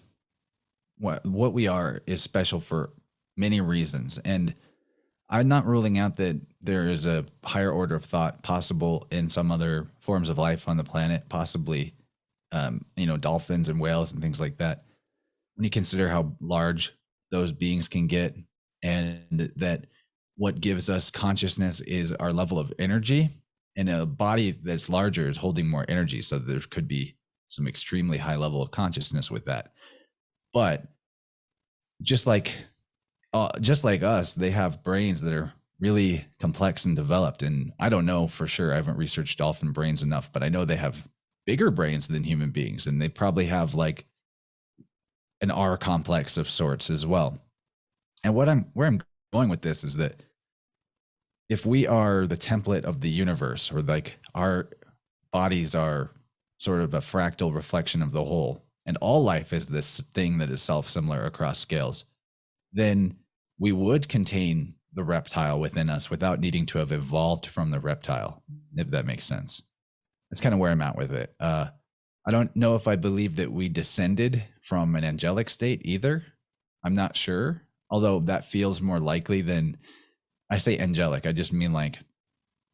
what we are is special for many reasons. And I'm not ruling out that there is a higher order of thought possible in some other forms of life on the planet, possibly, dolphins and whales and things like that. When you consider how large those beings can get, and that what gives us consciousness is our level of energy, and a body that's larger is holding more energy. So there could be some extremely high level of consciousness with that. But just like us, they have brains that are really complex and developed. And I don't know for sure. I haven't researched dolphin brains enough, but I know they have bigger brains than human beings, and they probably have like an R complex of sorts as well. And where I'm going with this is that if we are the template of the universe, or like our bodies are sort of a fractal reflection of the whole, and all life is this thing that is self-similar across scales, then we would contain the reptile within us without needing to have evolved from the reptile, if that makes sense. That's kind of where I'm at with it. I don't know if I believe that we descended from an angelic state either. I'm not sure, although that feels more likely than, I say angelic, I just mean like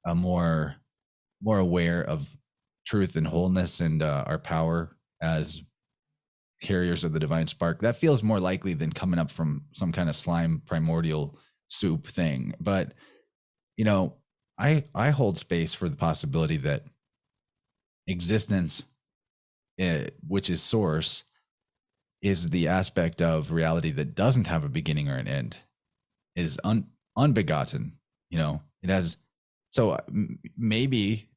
a more aware of truth and wholeness and our power as carriers of the divine spark. That feels more likely than coming up from some kind of slime primordial soup thing. But I hold space for the possibility that existence, which is source, is the aspect of reality that doesn't have a beginning or an end, is unbegotten. It has, so maybe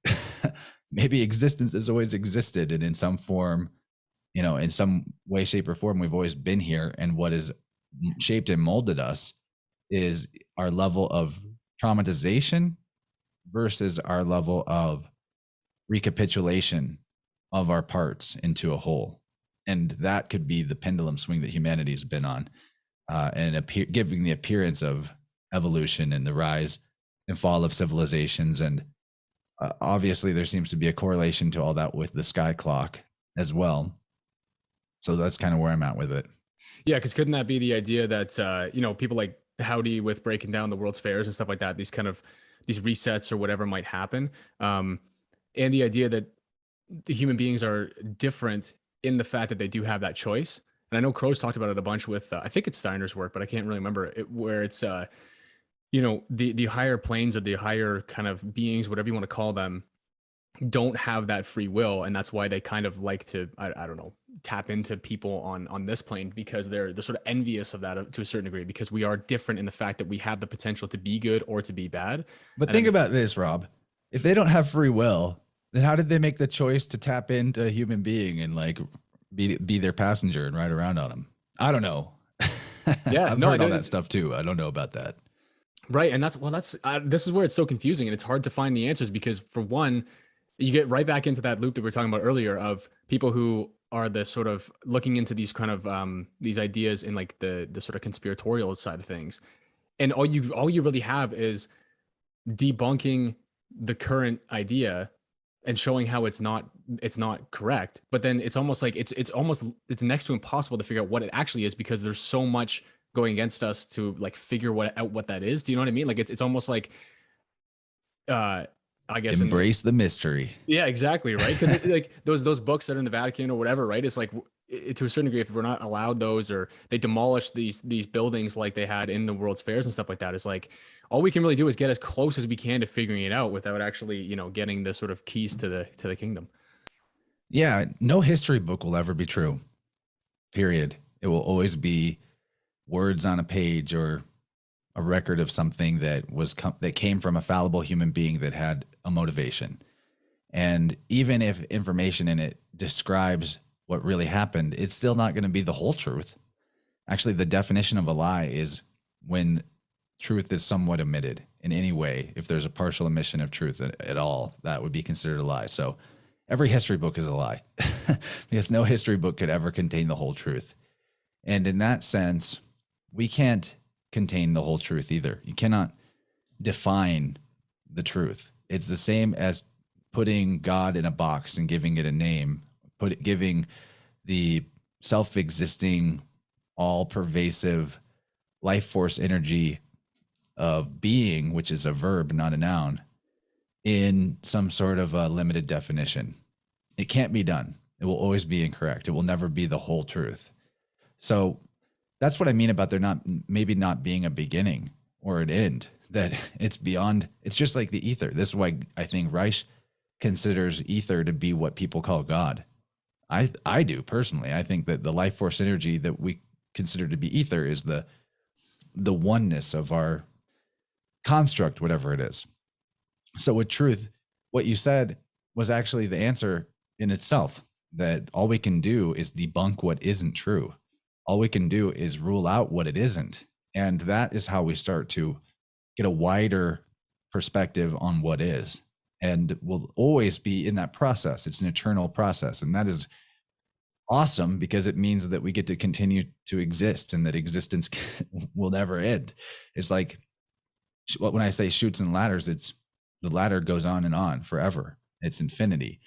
maybe existence has always existed, and in some form, in some way, shape, or form, we've always been here. And what has shaped and molded us is our level of traumatization versus our level of recapitulation of our parts into a whole. And that could be the pendulum swing that humanity has been on, and giving the appearance of evolution and the rise and fall of civilizations. And obviously there seems to be a correlation to all that with the sky clock as well. So that's kind of where I'm at with it. Yeah, because couldn't that be the idea that people like Howdy with breaking down the World's Fairs and stuff like that, these resets or whatever might happen, and the idea that the human beings are different in the fact that they do have that choice. And I know Crow's talked about it a bunch with I think it's Steiner's work, but I can't really remember it, where it's the higher planes or the higher kind of beings, whatever you want to call them, don't have that free will, and that's why they kind of like to, I don't know, tap into people on this plane, because they're sort of envious of that to a certain degree, because we are different in the fact that we have the potential to be good or to be bad. But And think then, about this, Rob. If they don't have free will, then how did they make the choice to tap into a human being and like be their passenger and ride around on them? I don't know. yeah, I've no, I heard all don't. that stuff too. I don't know about that. Right, and that's this is where it's so confusing, and it's hard to find the answers, because for one, you get right back into that loop that we were talking about earlier of people who are the sort of looking into these kind of these ideas in like the sort of conspiratorial side of things, and all you really have is debunking the current idea and showing how it's not correct. But then it's almost like it's next to impossible to figure out what it actually is, because there's so much going against us to like figure out what that is. Do you know what I mean? Like it's almost like I guess Embrace the mystery. yeah, exactly, right? Because like those books that are in the Vatican or whatever, right? It's like to a certain degree, if we're not allowed those, or they demolish these buildings like they had in the World's Fairs and stuff like that, it's like all we can really do is get as close as we can to figuring it out without actually, getting the sort of keys to the kingdom. Yeah, no history book will ever be true. Period. It will always be words on a page or a record of something that that came from a fallible human being that had a motivation. And even if information in it describes what really happened, it's still not going to be the whole truth. Actually, the definition of a lie is when truth is somewhat omitted in any way. If there's a partial omission of truth at all, that would be considered a lie. So every history book is a lie because no history book could ever contain the whole truth. And in that sense, we can't contain the whole truth either. You cannot define the truth. It's the same as putting God in a box and giving it a name, giving the self-existing, all-pervasive life force energy of being, which is a verb, not a noun, in some sort of a limited definition. It can't be done. It will always be incorrect. It will never be the whole truth. So that's what I mean about there maybe not being a beginning or an end, that it's beyond, it's just like the ether. This is why I think Reich considers ether to be what people call God. I do personally. I think that the life force energy that we consider to be ether is the oneness of our construct, whatever it is. So with truth, what you said was actually the answer in itself, that all we can do is debunk what isn't true. All we can do is rule out what it isn't. And that is how we start to get a wider perspective on what is. And we'll always be in that process. It's an eternal process. And that is awesome, because it means that we get to continue to exist and that existence will never end. It's like when I say chutes and ladders, it's the ladder goes on and on forever. It's infinity.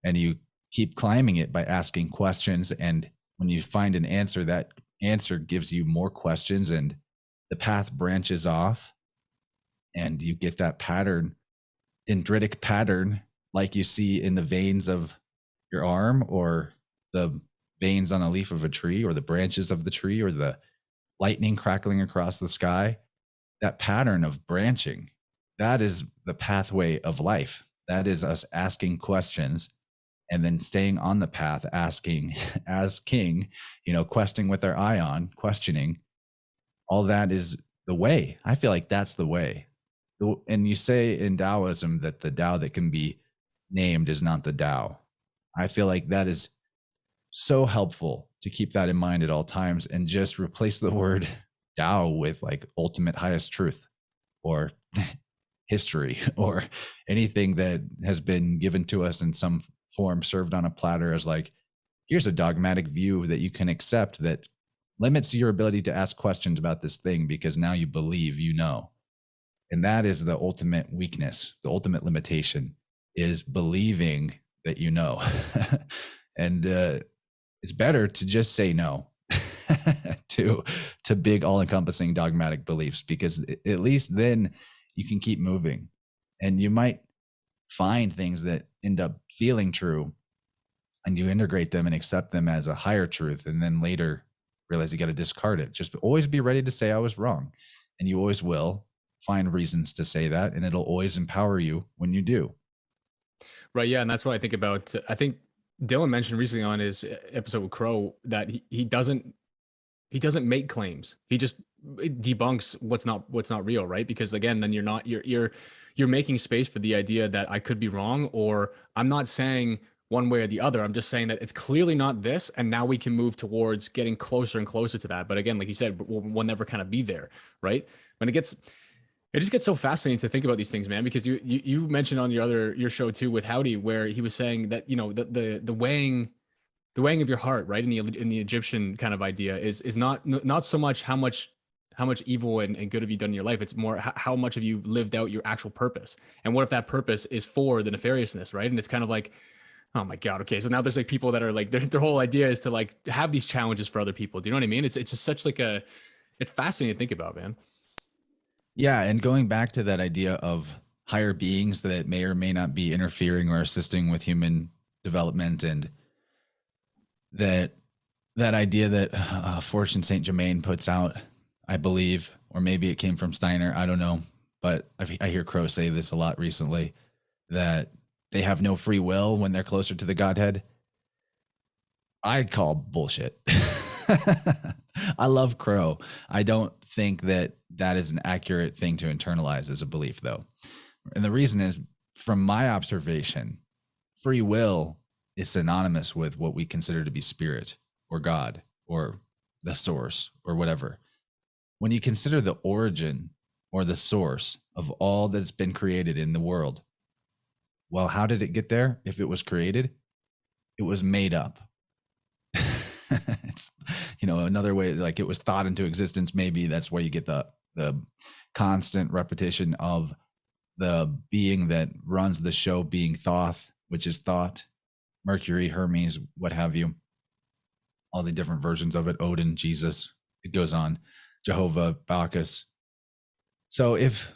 And you keep climbing it by asking questions. And when you find an answer, that answer gives you more questions, and the path branches off, and you get that pattern, dendritic pattern, like you see in the veins of your arm, or the veins on a leaf of a tree, or the branches of the tree, or the lightning crackling across the sky. That pattern of branching, that is the pathway of life. That is us asking questions and then staying on the path, asking as king, questing with our eye on, questioning. All that is the way. I feel like that's the way. And you say in Taoism that the Tao that can be named is not the Tao. I feel like that is so helpful to keep that in mind at all times, and just replace the word Tao with like ultimate highest truth, or history, or anything that has been given to us in some form, served on a platter as like, here's a dogmatic view that you can accept that limits your ability to ask questions about this thing, because now you believe you know. And that is the ultimate weakness. The ultimate limitation is believing that you know. And it's better to just say no to big, all-encompassing dogmatic beliefs, because at least then you can keep moving, and you might find things that end up feeling true, and you integrate them and accept them as a higher truth, and then later realize you got to discard it. Just always be ready to say I was wrong, and you always will find reasons to say that, and it'll always empower you when you do. Right. Yeah. And that's what I think about. I think Dylan mentioned recently on his episode with Crow that he doesn't make claims. He just debunks what's not real, right? Because again, then you're making space for the idea that I could be wrong, or I'm not saying one way or the other. I'm just saying that it's clearly not this, and now we can move towards getting closer and closer to that. But again, like you said, we'll never kind of be there, right? When it just gets so fascinating to think about these things, man, because you mentioned on your show too with Howdy, where he was saying that, you know, the weighing of your heart, right, in the Egyptian kind of idea is not so much how much evil and good have you done in your life. It's more how much have you lived out your actual purpose, and what if that purpose is for the nefariousness, right? And it's kind of like, oh my God, okay, so now there's like people that are like their whole idea is to like have these challenges for other people. Do you know what I mean? It's just such like it's fascinating to think about, man. Yeah, and going back to that idea of higher beings that may or may not be interfering or assisting with human development, and that idea that Fortune Saint Germain puts out, I believe, or maybe it came from Steiner, I don't know, but I hear Crow say this a lot recently, that they have no free will when they're closer to the Godhead. I call bullshit. I love Crow. I don't think that is an accurate thing to internalize as a belief, though. And the reason is, from my observation, free will is synonymous with what we consider to be spirit or God or the source or whatever. When you consider the origin or the source of all that's been created in the world, well, how did it get there? If it was created, it was made up. It's, you know, another way, like it was thought into existence. Maybe that's where you get the constant repetition of the being that runs the show being Thoth, which is thought, Mercury, Hermes, what have you, all the different versions of it, Odin, Jesus, it goes on, Jehovah, Bacchus. So if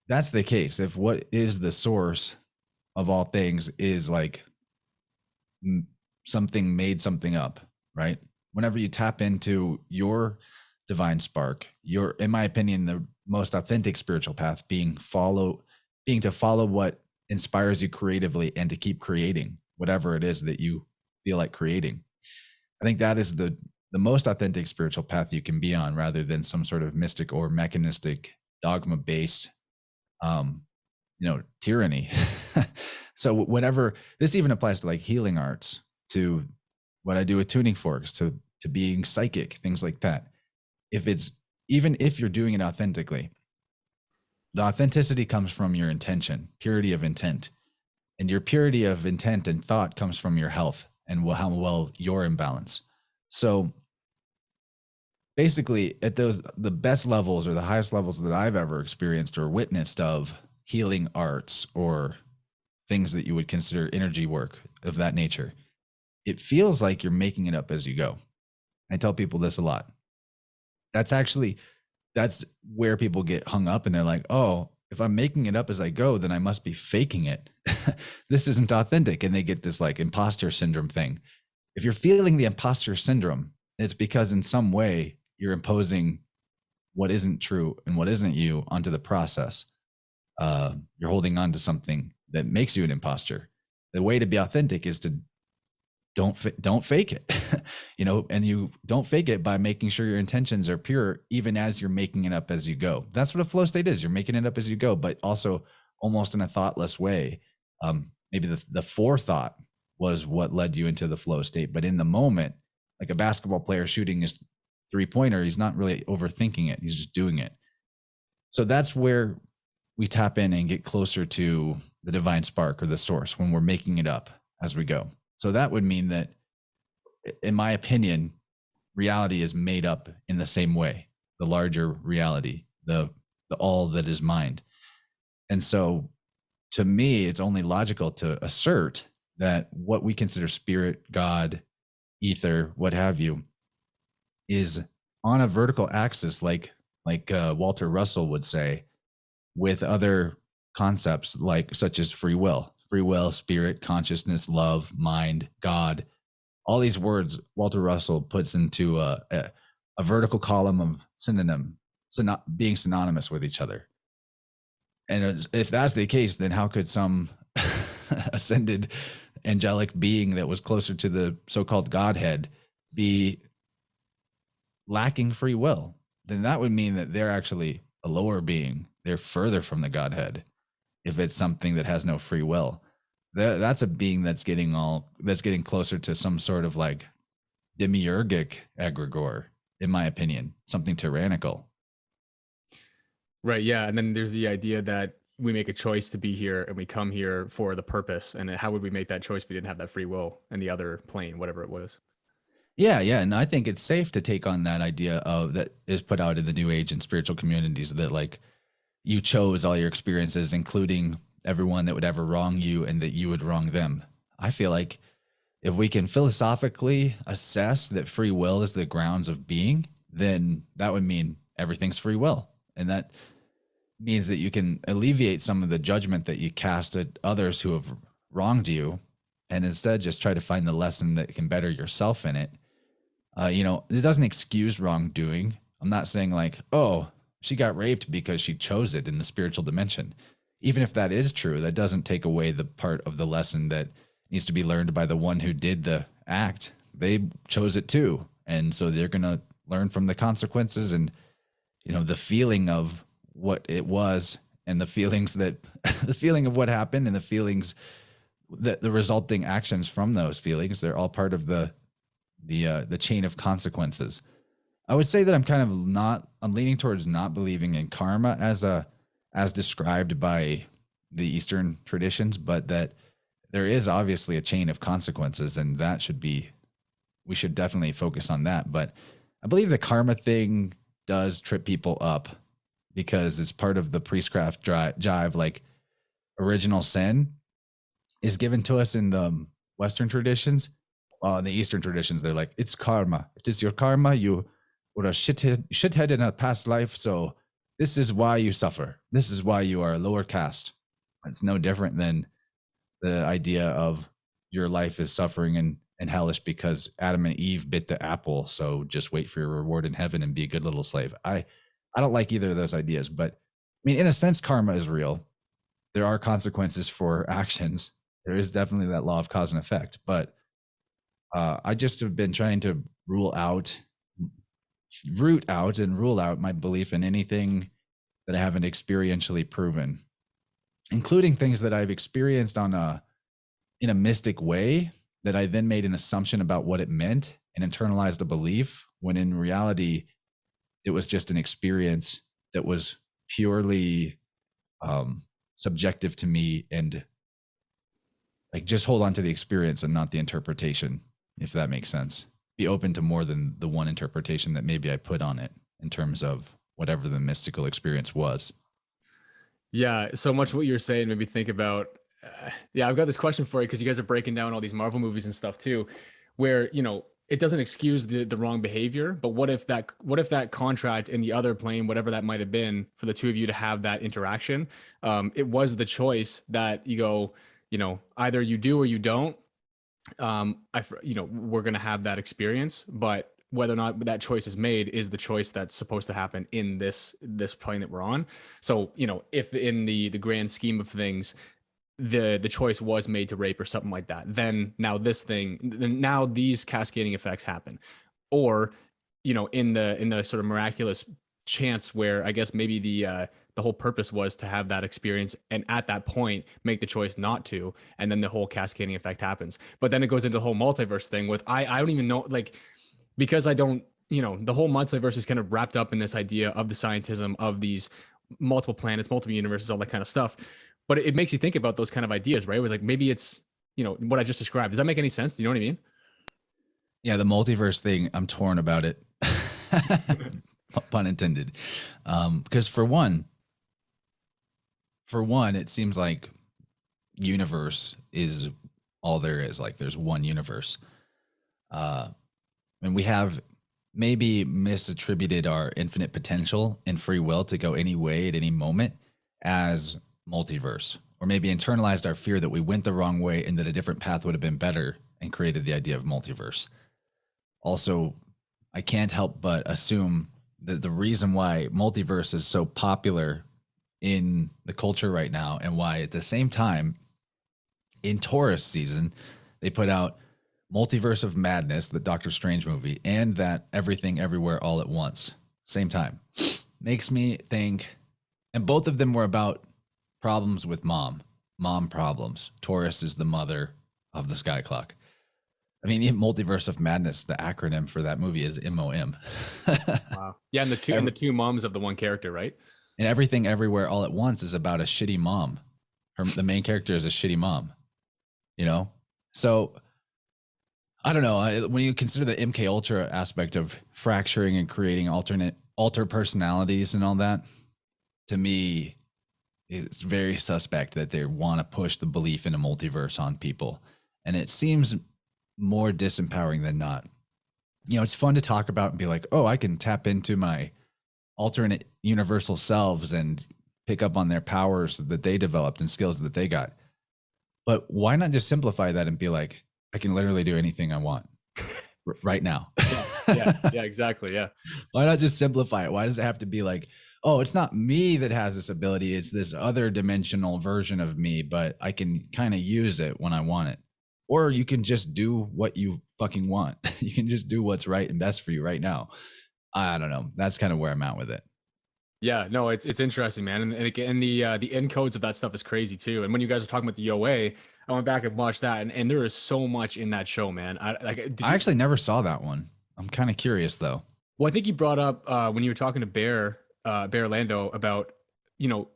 that's the case, if what is the source of all things is like something made something up, right? Whenever you tap into your divine spark, in my opinion, the most authentic spiritual path being to follow what inspires you creatively and to keep creating whatever it is that you feel like creating. I think that is the most authentic spiritual path you can be on, rather than some sort of mystic or mechanistic dogma-based, tyranny. So whenever this even applies to like healing arts, to what I do with tuning forks, to being psychic, things like that. Even if you're doing it authentically, the authenticity comes from your intention, purity of intent. And your purity of intent and thought comes from your health and how well you're in balance. So basically, at the best levels or the highest levels that I've ever experienced or witnessed of healing arts or things that you would consider energy work of that nature, it feels like you're making it up as you go. I tell people this a lot. That's where people get hung up, and they're like, oh, if I'm making it up as I go, then I must be faking it. This isn't authentic. And they get this like imposter syndrome thing. If you're feeling the imposter syndrome, it's because in some way you're imposing what isn't true and what isn't you onto the process. You're holding on to something that makes you an imposter. The way to be authentic is to don't fake it, and you don't fake it by making sure your intentions are pure, even as you're making it up as you go. That's what a flow state is. You're making it up as you go, but also almost in a thoughtless way. Maybe the forethought was what led you into the flow state, but in the moment, like a basketball player shooting his 3-pointer, he's not really overthinking it. He's just doing it. So that's where we tap in and get closer to the divine spark or the source, when we're making it up as we go. So that would mean that, in my opinion, reality is made up in the same way, the larger reality, the all that is mind. And so to me, it's only logical to assert that what we consider spirit, God, ether, what have you, is on a vertical axis, like Walter Russell would say, with other concepts such as free will, spirit, consciousness, love, mind, God. All these words Walter Russell puts into a vertical column of being synonymous with each other. And if that's the case, then how could some ascended angelic being that was closer to the so-called Godhead be lacking free will? Then that would mean that they're actually a lower being. They're further from the Godhead if it's something that has no free will. That's a being that's getting closer to some sort of like demiurgic egregore, in my opinion, something tyrannical. Right. Yeah. And then there's the idea that we make a choice to be here and we come here for the purpose. And how would we make that choice if we didn't have that free will in the other plane, whatever it was? Yeah, and I think it's safe to take on that idea of that is put out in the New Age and spiritual communities, that like you chose all your experiences, including everyone that would ever wrong you, and that you would wrong them. I feel like if we can philosophically assess that free will is the grounds of being, then that would mean everything's free will. And that means that you can alleviate some of the judgment that you cast at others who have wronged you, and instead just try to find the lesson that can better yourself in it. It doesn't excuse wrongdoing. I'm not saying like, oh, she got raped because she chose it in the spiritual dimension. Even if that is true, that doesn't take away the part of the lesson that needs to be learned by the one who did the act. They chose it too. And so they're going to learn from the consequences and, the feeling of what it was, and the feelings that the feeling of what happened, and the feelings that the resulting actions from those feelings. They're all part of the chain of consequences. I would say that I'm leaning towards not believing in karma as described by the Eastern traditions, but that there is obviously a chain of consequences, and we should definitely focus on that. But I believe the karma thing does trip people up because it's part of the priestcraft jive, like original sin is given to us in the Western traditions. Well, in the Eastern traditions, they're like, it's karma. It is your karma. You were a shithead in a past life, so this is why you suffer. This is why you are a lower caste. It's no different than the idea of your life is suffering and hellish because Adam and Eve bit the apple, so just wait for your reward in heaven and be a good little slave. I don't like either of those ideas, but I mean, in a sense, karma is real. There are consequences for actions. There is definitely that law of cause and effect, but I just have been trying to root out my belief in anything that I haven't experientially proven, including things that I've experienced in a mystic way that I then made an assumption about what it meant and internalized a belief, when in reality, it was just an experience that was purely subjective to me, and like just hold on to the experience and not the interpretation, if that makes sense. Be open to more than the one interpretation that maybe I put on it in terms of whatever the mystical experience was. Yeah, so much what you're saying made me think about. I've got this question for you because you guys are breaking down all these Marvel movies and stuff too, where it doesn't excuse the wrong behavior, but what if that contract in the other plane, whatever that might have been, for the two of you to have that interaction, it was the choice that you go, either you do or you don't. We're gonna have that experience, but whether or not that choice is made is the choice that's supposed to happen in this plane that we're on. So, if in the grand scheme of things, the choice was made to rape or something like that, then now these cascading effects happen. Or, in the sort of miraculous chance where I guess maybe the whole purpose was to have that experience, and at that point make the choice not to, and then the whole cascading effect happens. But then it goes into the whole multiverse thing with I don't even know, like, because I don't, the whole multiverse is kind of wrapped up in this idea of the scientism of these multiple planets, multiple universes, all that kind of stuff. But it makes you think about those kind of ideas, right? It was like, maybe it's, what I just described. Does that make any sense? Do you know what I mean? Yeah, the multiverse thing, I'm torn about it. Pun intended. Because for one, it seems like universe is all there is. Like there's one universe. And we have maybe misattributed our infinite potential and free will to go any way at any moment as multiverse, or maybe internalized our fear that we went the wrong way and that a different path would have been better, and created the idea of multiverse. Also, I can't help but assume that the reason why multiverse is so popular in the culture right now, and why at the same time in Taurus season they put out Multiverse of Madness, the Doctor Strange movie, and that Everything Everywhere All at Once, same time. Makes me think, and both of them were about problems with mom problems. Taurus is the mother of the sky clock. I mean, in Multiverse of Madness, the acronym for that movie is MOM. Wow. Yeah, and the two moms of the one character, right? And Everything Everywhere All at Once is about a shitty mom. The main character is a shitty mom, you know? So I don't know. When you consider the MK Ultra aspect of fracturing and creating alter personalities and all that, to me, it's very suspect that they want to push the belief in a multiverse on people. And it seems more disempowering than not. You know, it's fun to talk about and be like, oh, I can tap into my alternate universal selves and pick up on their powers that they developed and skills that they got. But why not just simplify that and be like, I can literally do anything I want right now. Yeah, exactly. Yeah. Why not just simplify it? Why does it have to be like, oh, it's not me that has this ability. It's this other dimensional version of me, but I can kind of use it when I want it. Or you can just do what you fucking want. You can just do what's right and best for you right now. I don't know. That's kind of where I'm at with it. Yeah, no, it's interesting, man, and again, the encodes of that stuff is crazy too. And when you guys were talking about the OA, I went back and watched that, and there is so much in that show, man. I actually never saw that one. I'm kind of curious though. Well, I think you brought up when you were talking to Bear Lando about, you know,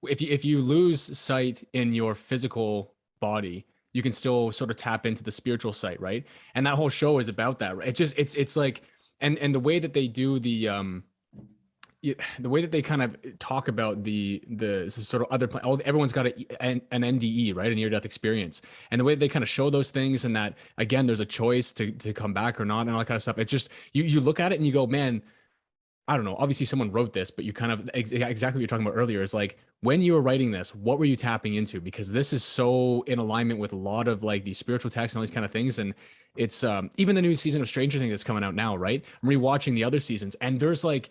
if you lose sight in your physical body, you can still sort of tap into the spiritual sight, right? And that whole show is about that, right? It's like, and the way that they do the way that they kind of talk about the sort of everyone's got an NDE, right, an near-death experience, and the way they kind of show those things, and that again there's a choice to come back or not and all that kind of stuff. It's just you look at it and you go, man, I don't know, obviously someone wrote this, but you kind of exactly what you're talking about earlier is like, when you were writing this, what were you tapping into? Because this is so in alignment with a lot of like these spiritual texts and all these kind of things. And it's even the new season of Stranger Things that's coming out now, right? I'm rewatching the other seasons, and there's like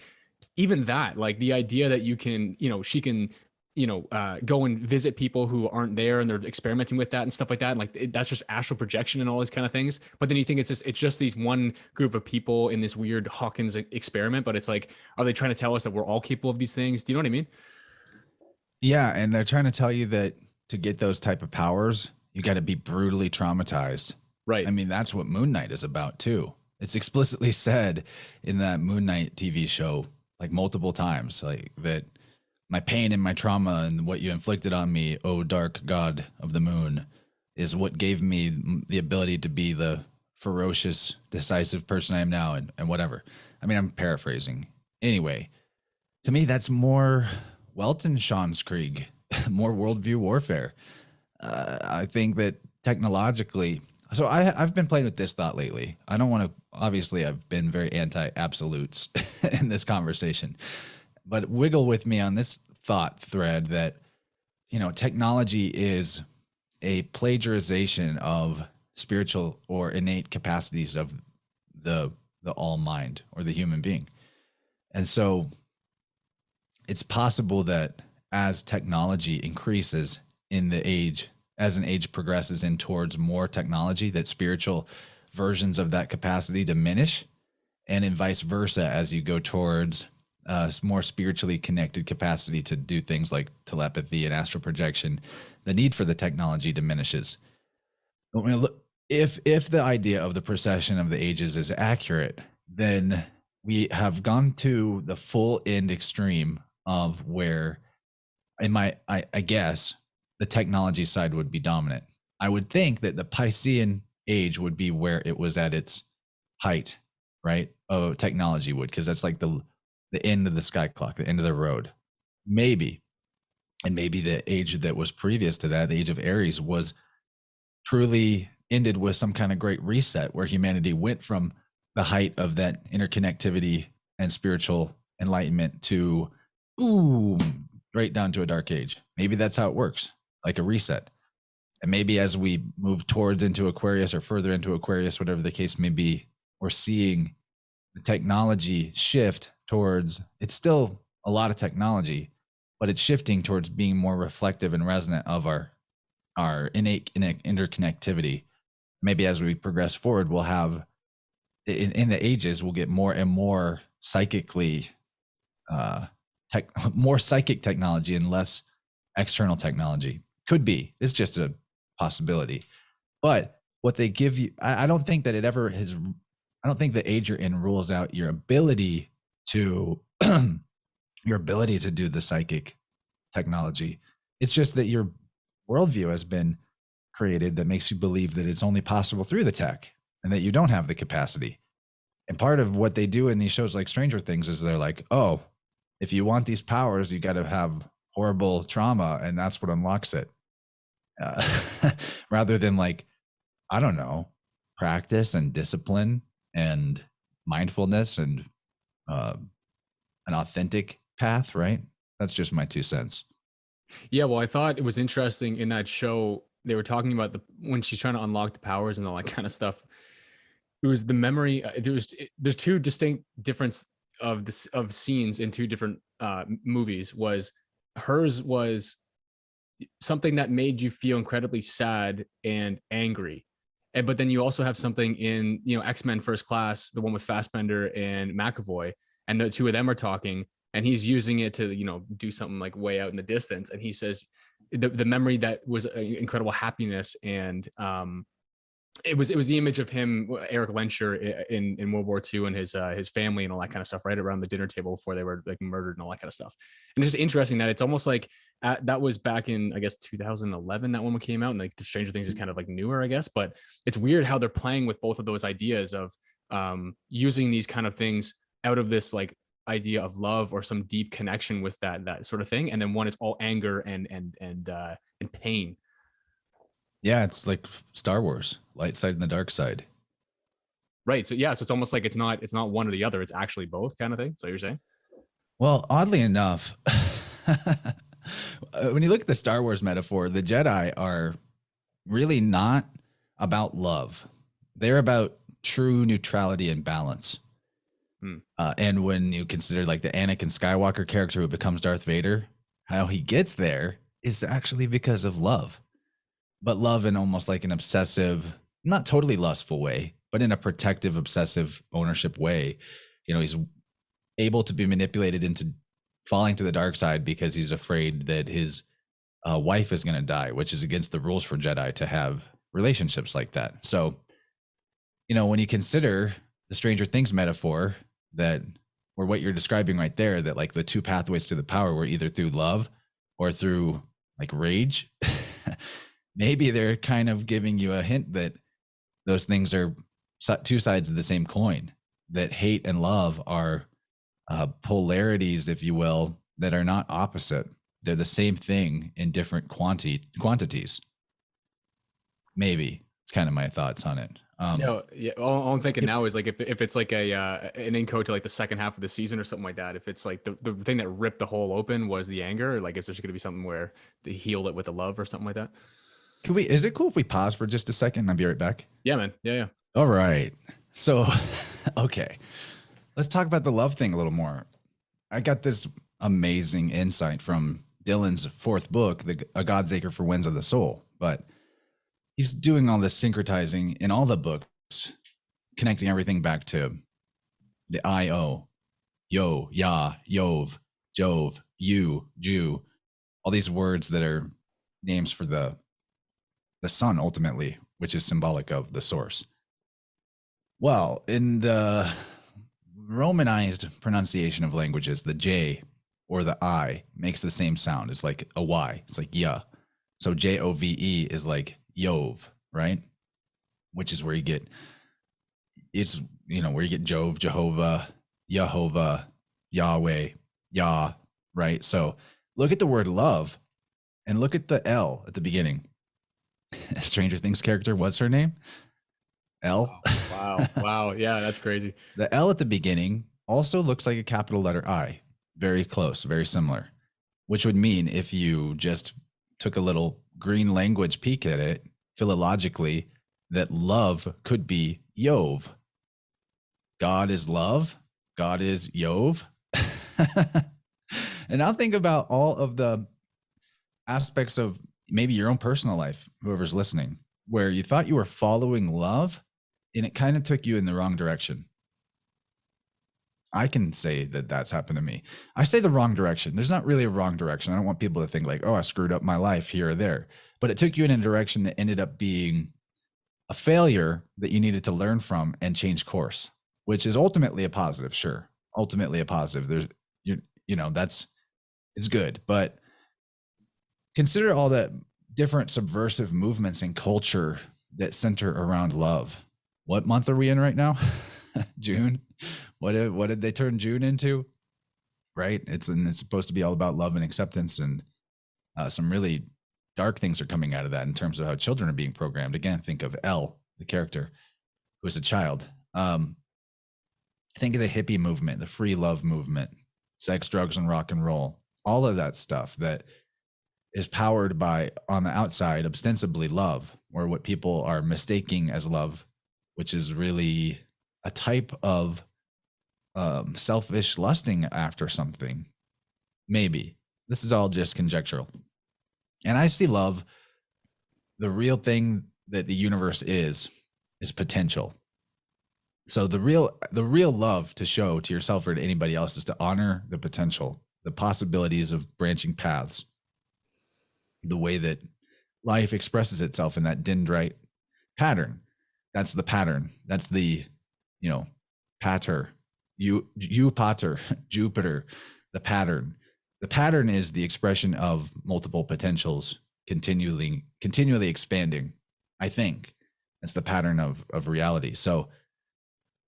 even that, like the idea that you can, you know, she can, you know, go and visit people who aren't there, and they're experimenting with that and stuff like that. And like, that's just astral projection and all these kind of things. But then you think it's just these one group of people in this weird Hawkins experiment. But it's like, are they trying to tell us that we're all capable of these things? Do you know what I mean? Yeah. And they're trying to tell you that to get those type of powers, you got to be brutally traumatized. Right. I mean, that's what Moon Knight is about too. It's explicitly said in that Moon Knight TV show, like multiple times, like that my pain and my trauma and what you inflicted on me, oh dark god of the moon, is what gave me the ability to be the ferocious, decisive person I am now, and whatever. I mean, I'm paraphrasing. Anyway, to me, that's more Weltanschauung's Krieg, more worldview warfare. I think that technologically, so I've been playing with this thought lately. I don't want to, obviously I've been very anti-absolutes in this conversation, but wiggle with me on this thought thread that, you know, technology is a plagiarization of spiritual or innate capacities of the all mind or the human being. And so it's possible that as technology increases in the age, as an age progresses in towards more technology, that spiritual versions of that capacity diminish, and in vice versa, as you go towards more spiritually connected capacity to do things like telepathy and astral projection, the need for the technology diminishes. If the idea of the precession of the ages is accurate, then we have gone to the full end extreme of where, I guess, the technology side would be dominant. I would think that the Piscean age would be where it was at its height, right? Oh, technology would, because that's like the end of the sky clock, the end of the road. Maybe. And maybe the age that was previous to that, the age of Aries, was truly ended with some kind of great reset where humanity went from the height of that interconnectivity and spiritual enlightenment to boom, right down to a dark age. Maybe that's how it works, like a reset. And maybe as we move towards into Aquarius or further into Aquarius, whatever the case may be, we're seeing the technology shift towards, it's still a lot of technology, but it's shifting towards being more reflective and resonant of our innate interconnectivity. Maybe as we progress forward, we'll have in the ages, we'll get more and more psychically more psychic technology and less external technology. Could be. It's just a possibility. But what they give you, I don't think that it ever has. I don't think the age you're in rules out your ability to do the psychic technology. It's just that your worldview has been created that makes you believe that it's only possible through the tech and that you don't have the capacity. And part of what they do in these shows like Stranger Things is they're like, oh, if you want these powers, you got to have horrible trauma, and that's what unlocks it. Rather than like, I don't know, practice and discipline and mindfulness and an authentic path, right? That's just my 2 cents. Yeah, well, I thought it was interesting in that show. They were talking about when she's trying to unlock the powers and all that kind of stuff. It was the memory. There's 2 distinct difference of scenes in 2 different movies. Was hers was something that made you feel incredibly sad and angry, but then you also have something in X-Men First Class, the one with Fassbender and McAvoy, and the 2 of them are talking, and he's using it to do something like way out in the distance, and he says the memory that was incredible happiness, and it was the image of him, Eric Lenscher, in World War II, and his family and all that kind of stuff, right around the dinner table before they were like murdered and all that kind of stuff. And it's just interesting that it's almost like that was back in, I guess, 2011 that one came out, and like the Stranger Things is kind of like newer, I guess. But it's weird how they're playing with both of those ideas of using these kind of things out of this like idea of love or some deep connection with that sort of thing, and then one is all anger and pain. Yeah, it's like Star Wars, light side and the dark side. Right. So yeah, so it's almost like it's not one or the other. It's actually both, kind of thing. So you're saying? Well, oddly enough, when you look at the Star Wars metaphor, the Jedi are really not about love. They're about true neutrality and balance. And when you consider like the Anakin Skywalker character who becomes Darth Vader, how he gets there is actually because of love. But love in almost like an obsessive, not totally lustful way, but in a protective, obsessive ownership way. He's able to be manipulated into falling to the dark side because he's afraid that his wife is going to die, which is against the rules for Jedi to have relationships like that. So, when you consider the Stranger Things metaphor or what you're describing right there, that like the 2 pathways to the power were either through love or through like rage. Maybe they're kind of giving you a hint that those things are 2 sides of the same coin, that hate and love are polarities, if you will, that are not opposite. They're the same thing in different quantities. Maybe it's kind of my thoughts on it. Yeah. All I'm thinking now is like if it's like an encode to like the second half of the season or something like that. If it's like the thing that ripped the hole open was the anger, like is there going to be something where they healed it with the love or something like that? Is it cool if we pause for just a second? I'll be right back. Yeah, man. Yeah. All right. So, okay. Let's talk about the love thing a little more. I got this amazing insight from Dylan's 4th book, A God's Acre for Winds of the Soul. But he's doing all this syncretizing in all the books, connecting everything back to the I-O, Yo, Ya, Yov, Jove, You, Jew, all these words that are names for the sun ultimately, which is symbolic of the source. Well, in the Romanized pronunciation of languages, the J or the I makes the same sound. It's like a Y. It's like ya. So Jove is like Yov, right? Which is where you get where you get Jove, Jehovah, Yehovah, Yahweh, Yah, right? So look at the word love and look at the L at the beginning. Stranger Things character, what's her name? L. Wow. Yeah, that's crazy. The L at the beginning also looks like a capital letter I. Very close, very similar. Which would mean if you just took a little green language peek at it, philologically, that love could be Yov. God is love. God is Yov. And now think about all of the aspects of maybe your own personal life, whoever's listening, where you thought you were following love and it kind of took you in the wrong direction. I can say that that's happened to me. I say the wrong direction. There's not really a wrong direction. I don't want people to think like, oh, I screwed up my life here or there. But it took you in a direction that ended up being a failure that you needed to learn from and change course, which is ultimately a positive. Sure. Ultimately a positive. There's, it's good. But consider all the different subversive movements in culture that center around love. What month are we in right now? June. What did they turn June into? Right. It's supposed to be all about love and acceptance, and some really dark things are coming out of that in terms of how children are being programmed. Again, think of Elle, the character who is a child. Think of the hippie movement, the free love movement, sex, drugs, and rock and roll. All of that stuff that is powered by, on the outside, ostensibly love, or what people are mistaking as love, which is really a type of selfish lusting after something. Maybe. This is all just conjectural. And I see love, the real thing that the universe is potential. So the real love to show to yourself or to anybody else is to honor the potential, the possibilities of branching paths, the way that life expresses itself in that dendrite pattern. That's the pattern. That's the, pater, you pater, Jupiter, the pattern. The pattern is the expression of multiple potentials continually expanding. I think that's the pattern of reality. So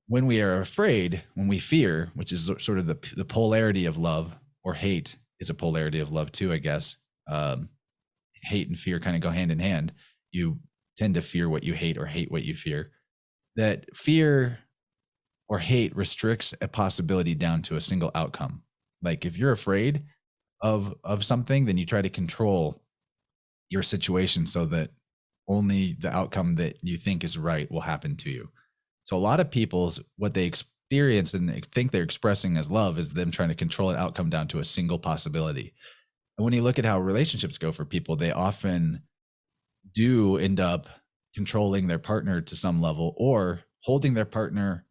when we are afraid, when we fear, which is sort of the polarity of love, or hate is a polarity of love too, I guess. Hate and fear kind of go hand in hand. You tend to fear what you hate or hate what you fear. That fear or hate restricts a possibility down to a single outcome. Like if you're afraid of something, then you try to control your situation so that only the outcome that you think is right will happen to you. So a lot of people's, what they experience and they think they're expressing as love is them trying to control an outcome down to a single possibility. And when you look at how relationships go for people, they often do end up controlling their partner to some level, or holding their partner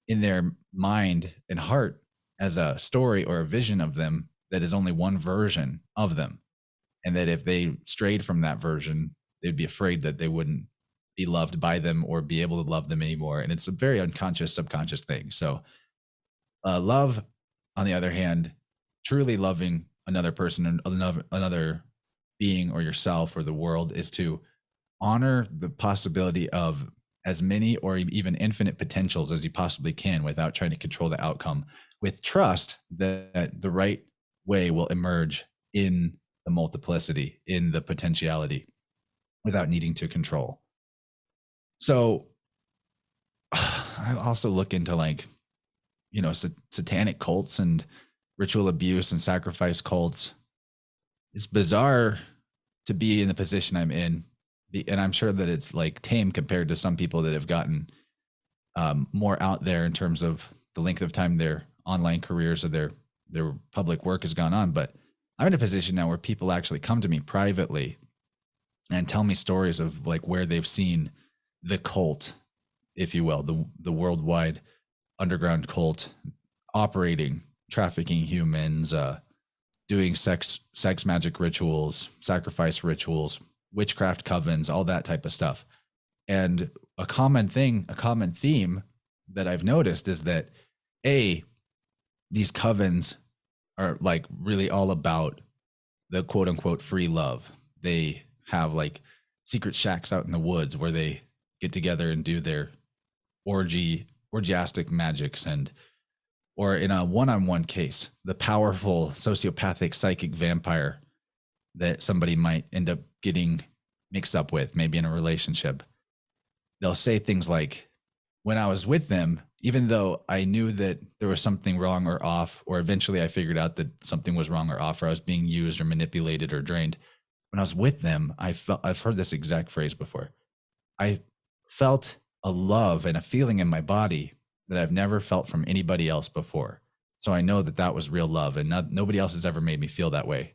in their mind and heart as a story or a vision of them that is only one version of them. And that if they strayed from that version, they'd be afraid that they wouldn't be loved by them or be able to love them anymore. And it's a very unconscious, subconscious thing. So love, on the other hand, truly loving another person, another being, or yourself or the world, is to honor the possibility of as many or even infinite potentials as you possibly can without trying to control the outcome, with trust that the right way will emerge in the multiplicity, in the potentiality, without needing to control. So I also look into satanic cults and ritual abuse and sacrifice cults. It's bizarre to be in the position I'm in. And I'm sure that it's like tame compared to some people that have gotten more out there in terms of the length of time their online careers or their public work has gone on. But I'm in a position now where people actually come to me privately and tell me stories of like where they've seen the cult, if you will, the worldwide underground cult operating, trafficking humans, doing sex magic rituals, sacrifice rituals, witchcraft covens, all that type of stuff. And a common theme that I've noticed is that these covens are like really all about the quote unquote free love. They have like secret shacks out in the woods where they get together and do their orgiastic magics, or in a one-on-one case, the powerful sociopathic psychic vampire that somebody might end up getting mixed up with, maybe in a relationship. They'll say things like, when I was with them, even though I knew that there was something wrong or off, or eventually I figured out that something was wrong or off, or I was being used or manipulated or drained, when I was with them, I've heard this exact phrase before. I felt a love and a feeling in my body that I've never felt from anybody else before. So I know that that was real love, and nobody else has ever made me feel that way.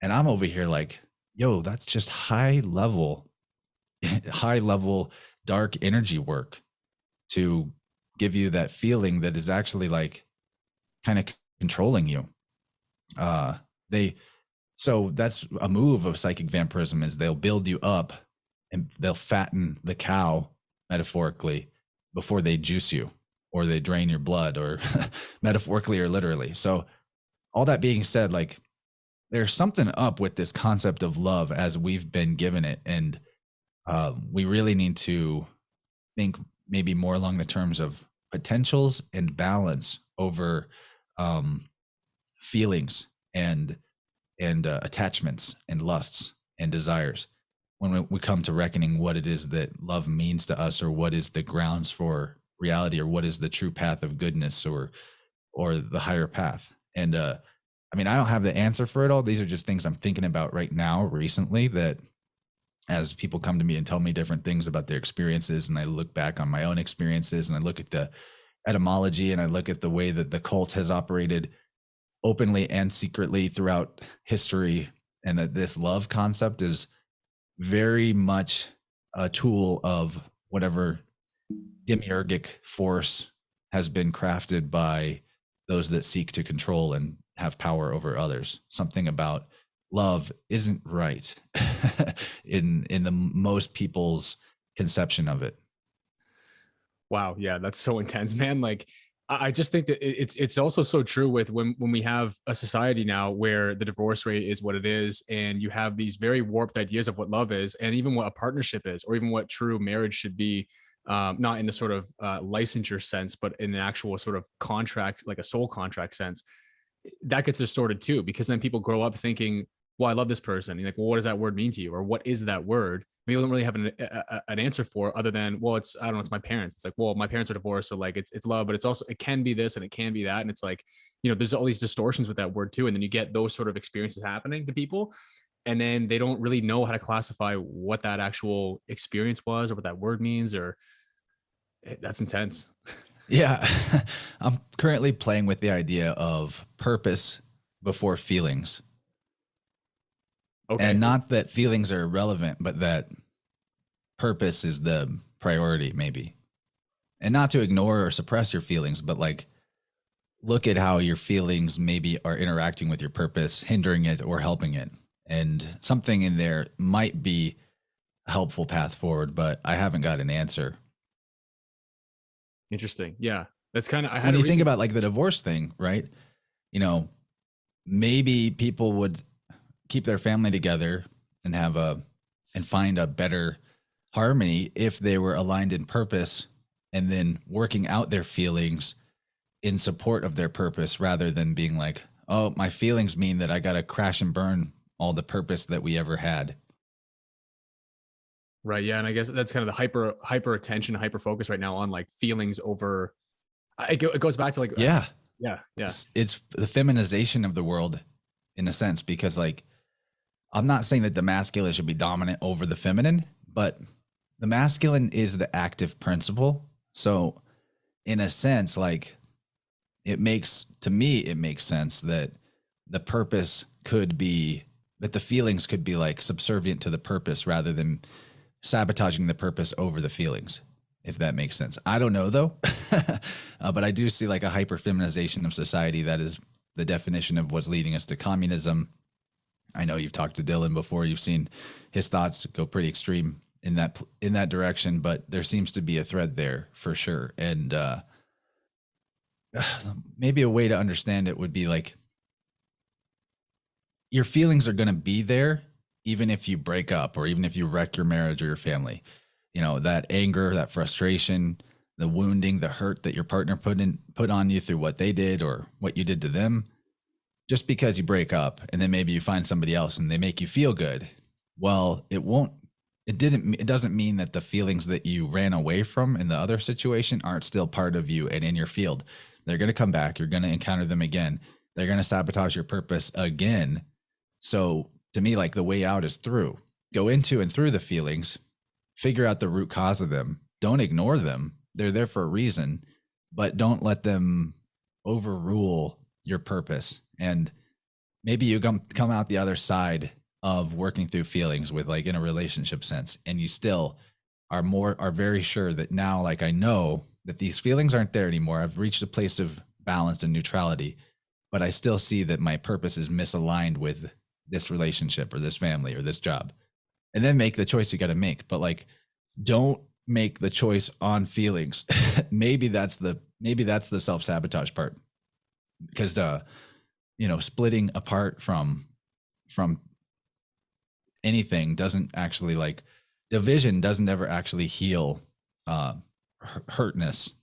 And I'm over here like, yo, that's just high level dark energy work to give you that feeling that is actually like kind of controlling you. They So that's a move of psychic vampirism, is they'll build you up and they'll fatten the cow, metaphorically, before they juice you or they drain your blood, or metaphorically or literally. So all that being said, like, there's something up with this concept of love as we've been given it. And we really need to think maybe more along the terms of potentials and balance over feelings and attachments and lusts and desires when we come to reckoning what it is that love means to us, or what is the grounds for reality, or what is the true path of goodness, or the higher path. And I mean, I don't have the answer for it all. These are just things I'm thinking about right now recently, that as people come to me and tell me different things about their experiences, and I look back on my own experiences, and I look at the etymology, and I look at the way that the cult has operated openly and secretly throughout history, and that this love concept is very much a tool of whatever demiurgic force has been crafted by those that seek to control and have power over others. Something about love isn't right in the most people's conception of it. Wow, yeah, that's so intense, man. Like, I just think that it's also so true with when we have a society now where the divorce rate is what it is, and you have these very warped ideas of what love is, and even what a partnership is, or even what true marriage should be. Not in the sort of licensure sense, but in an actual sort of contract, like a soul contract sense. That gets distorted too, because then people grow up thinking, well, I love this person. You're like, well, what does that word mean to you? Or what is that word? People don't really have an answer for it, other than, well, I don't know, it's my parents. It's like, well, my parents are divorced. So like, it's love, but it's also, it can be this and it can be that. And it's like, there's all these distortions with that word too. And then you get those sort of experiences happening to people. And then they don't really know how to classify what that actual experience was, or what that word means, or that's intense. Yeah. I'm currently playing with the idea of purpose before feelings. Okay. And not that feelings are irrelevant, but that purpose is the priority, maybe. And not to ignore or suppress your feelings, but like, look at how your feelings maybe are interacting with your purpose, hindering it or helping it. And something in there might be a helpful path forward, but I haven't got an answer. Interesting. Yeah. That's kind of, When you think about like the divorce thing, right? Maybe people would keep their family together and find a better harmony if they were aligned in purpose, and then working out their feelings in support of their purpose, rather than being like, oh, my feelings mean that I got to crash and burn all the purpose that we ever had. Right. Yeah. And I guess that's kind of the hyper attention, hyper focus right now on like feelings over, it goes back to like, Yeah. Yeah. It's the feminization of the world, in a sense, because like, I'm not saying that the masculine should be dominant over the feminine, but the masculine is the active principle. So in a sense, like, it makes sense that the purpose could be, that the feelings could be like subservient to the purpose, rather than sabotaging the purpose over the feelings, if that makes sense. I don't know though, but I do see like a hyper feminization of society. That is the definition of what's leading us to communism. I know you've talked to Dylan before. You've seen his thoughts go pretty extreme in that direction, but there seems to be a thread there for sure. And maybe a way to understand it would be like, your feelings are going to be there even if you break up, or even if you wreck your marriage or your family. That anger, that frustration, the wounding, the hurt that your partner put on you through what they did or what you did to them. Just because you break up and then maybe you find somebody else and they make you feel good, well, it doesn't mean that the feelings that you ran away from in the other situation aren't still part of you and in your field. They're going to come back. You're going to encounter them again. They're going to sabotage your purpose again. So to me, like, the way out is through. Go into and through the feelings, figure out the root cause of them. Don't ignore them. They're there for a reason, but don't let them overrule your purpose. And maybe you come out the other side of working through feelings with like in a relationship sense, and you still are very sure that now, like, I know that these feelings aren't there anymore. I've reached a place of balance and neutrality, but I still see that my purpose is misaligned with this relationship or this family or this job. And then make the choice you got to make. But like, don't make the choice on feelings. maybe that's the self-sabotage part, because splitting apart from anything doesn't actually, like, division doesn't ever actually heal hurtness.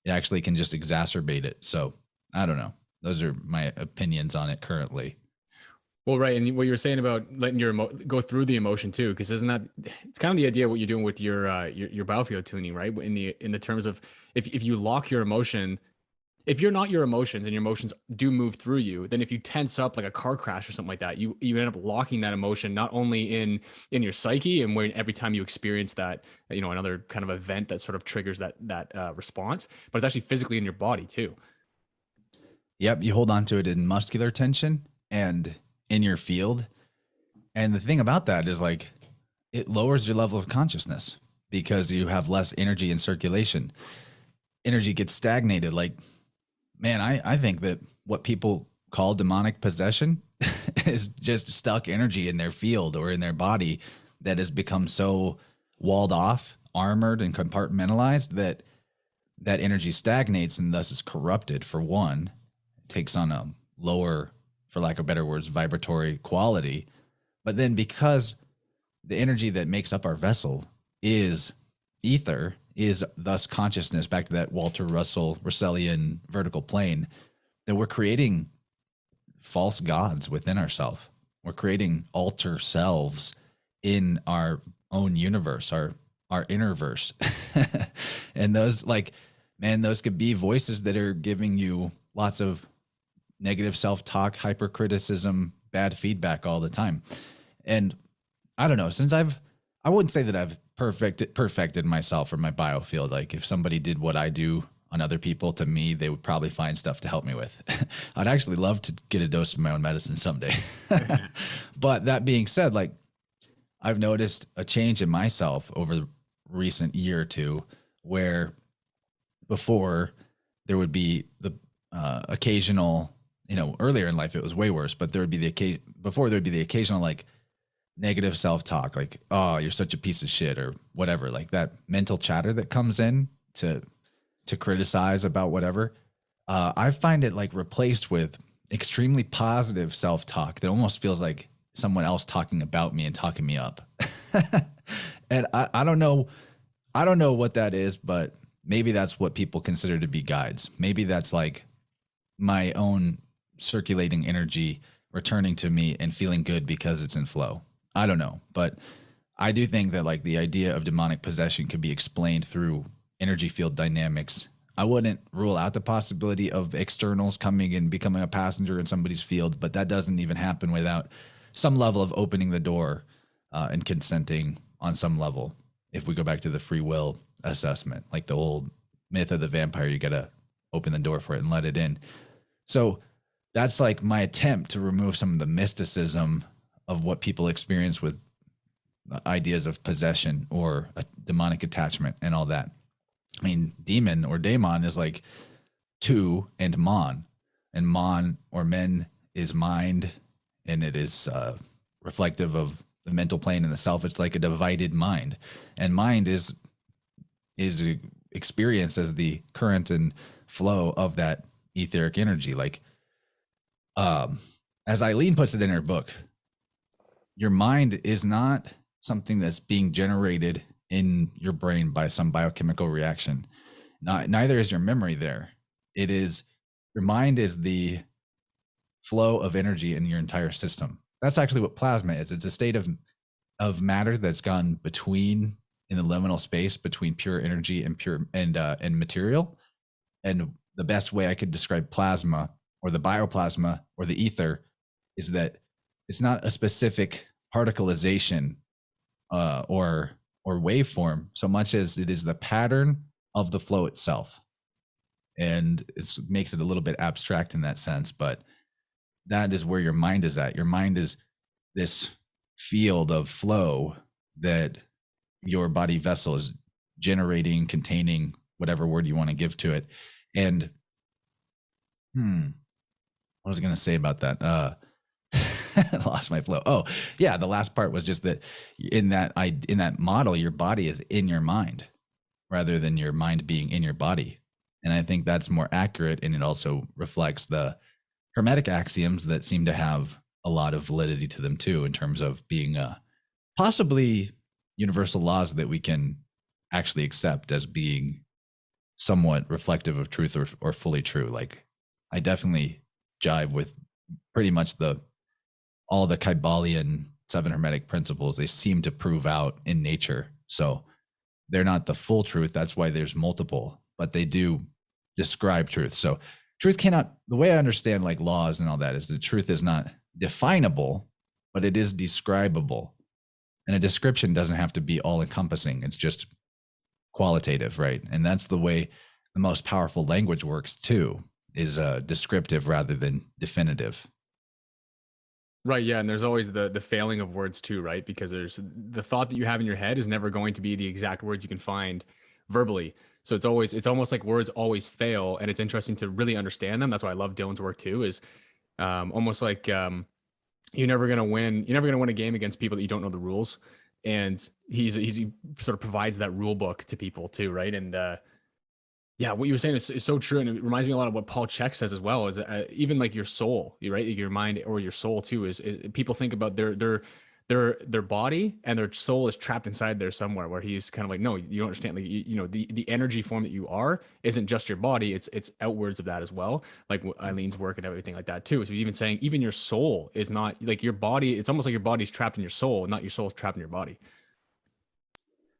It actually can just exacerbate it. So I don't know. Those are my opinions on it currently. Well, right, and what you were saying about letting your go through the emotion too, because isn't that, it's kind of the idea of what you're doing with your biofield tuning, right? In the terms of, if you lock your emotion, if you're not your emotions and your emotions do move through you, then if you tense up like a car crash or something like that, you end up locking that emotion not only in your psyche, and where every time you experience that, another kind of event that sort of triggers that response, but it's actually physically in your body too. Yep, you hold on to it in muscular tension and in your field. And the thing about that is, like, it lowers your level of consciousness because you have less energy in circulation. Energy gets stagnated. Like, man, I think that what people call demonic possession is just stuck energy in their field or in their body that has become so walled off, armored, and compartmentalized that that energy stagnates and thus is corrupted. For one, it takes on a lower, for lack of better words, vibratory quality. But then, because the energy that makes up our vessel is ether, is thus consciousness, back to that Walter Russellian vertical plane, that we're creating false gods within ourselves. We're creating alter selves in our own universe, our InnerVerse. And those, like, man, those could be voices that are giving you lots of negative self-talk, hypercriticism, bad feedback all the time. And I don't know, since I wouldn't say that I've perfected myself or my biofield. Like, if somebody did what I do on other people, to me, they would probably find stuff to help me with. I'd actually love to get a dose of my own medicine someday. But that being said, like, I've noticed a change in myself over the recent year or two, where before there would be the occasional, earlier in life it was way worse, but there'd be the occasional like negative self-talk, like, oh, you're such a piece of shit, or whatever, like that mental chatter that comes in to criticize about whatever. I find it like replaced with extremely positive self-talk that almost feels like someone else talking about me and talking me up. And I don't know what that is, but maybe that's what people consider to be guides. Maybe that's like my own circulating energy returning to me and feeling good because it's in flow. I don't know, but I do think that, like, the idea of demonic possession could be explained through energy field dynamics. I wouldn't rule out the possibility of externals coming and becoming a passenger in somebody's field, but that doesn't even happen without some level of opening the door and consenting on some level. If we go back to the free will assessment, like the old myth of the vampire, you got to open the door for it and let it in. So that's like my attempt to remove some of the mysticism of what people experience with ideas of possession or a demonic attachment and all that. I mean, demon or daemon is like two, and mon or men is mind, and it is reflective of the mental plane and the self. It's like a divided mind, and mind is experienced as the current and flow of that etheric energy. Like, as Eileen puts it in her book, your mind is not something that's being generated in your brain by some biochemical reaction. Neither is your memory there. It is, your mind is the flow of energy in your entire system. That's actually what plasma is. It's a state of matter that's gone between, in the liminal space between pure energy and material. And the best way I could describe plasma, or the bioplasma, or the ether, is that it's not a specific particleization or waveform so much as it is the pattern of the flow itself. and it makes it a little bit abstract in that sense, but that is where your mind is at. Your mind is this field of flow that your body vessel is generating, containing, whatever word you want to give to it. And what was I going to say about that? I lost my flow. Oh, yeah. The last part was just that in that model, your body is in your mind rather than your mind being in your body. And I think that's more accurate. And it also reflects the Hermetic axioms that seem to have a lot of validity to them too, in terms of being possibly universal laws that we can actually accept as being somewhat reflective of truth or fully true. Like, I definitely jive with pretty much all the Kybalion 7 Hermetic principles. They seem to prove out in nature. So they're not the full truth. That's why there's multiple, but they do describe truth. So truth cannot, the way I understand like laws and all that is the truth is not definable, but it is describable. And a description doesn't have to be all encompassing. It's just qualitative, right? And that's the way the most powerful language works too, is descriptive rather than definitive. Right, yeah, and there's always the failing of words too, right? Because there's the thought that you have in your head is never going to be the exact words you can find verbally. So it's almost like words always fail, and it's interesting to really understand them. That's why I love Dylan's work too. Is almost like you're never gonna win. You're never gonna win a game against people that you don't know the rules. And he sort of provides that rule book to people too, right? And yeah, what you were saying is so true, and it reminds me a lot of what Paul Chek says as well. Is even like your soul, right? Your mind or your soul too. Is people think about their body and their soul is trapped inside there somewhere. Where he's kind of like, no, you don't understand. Like you know, the energy form that you are isn't just your body. It's outwards of that as well. Like Eileen's work and everything like that too. So he's even saying even your soul is not like your body. It's almost like your body's trapped in your soul, not your soul's trapped in your body.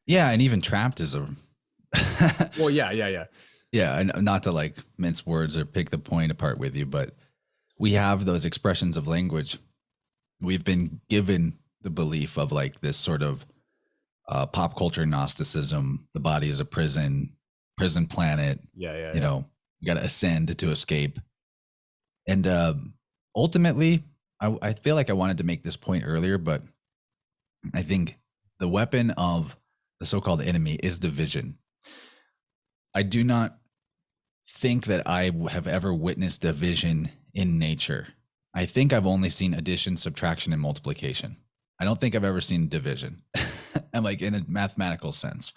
Yeah, and even trapped is a Well, yeah. yeah, and not to like mince words or pick the point apart with you, but we have those expressions of language. We've been given the belief of like this sort of pop culture Gnosticism. The body is a prison planet. Yeah. You know, you got to ascend to escape. And ultimately, I feel like I wanted to make this point earlier, but I think the weapon of the so-called enemy is division. I do not think that I have ever witnessed division in nature. I think I've only seen addition, subtraction, and multiplication. I don't think I've ever seen division. And like in a mathematical sense.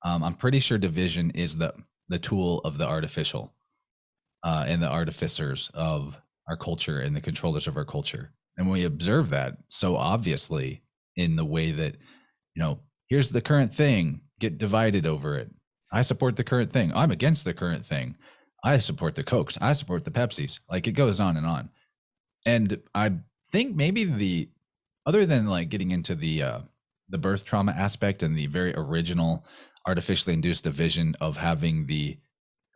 I'm pretty sure division is the tool of the artificial and the artificers of our culture and the controllers of our culture. And we observe that so obviously in the way that, you know, here's the current thing, get divided over it. I support the current thing. I'm against the current thing. I support the Cokes. I support the Pepsis. Like it goes on and on. And I think maybe other than like getting into the birth trauma aspect and the very original artificially induced division of having the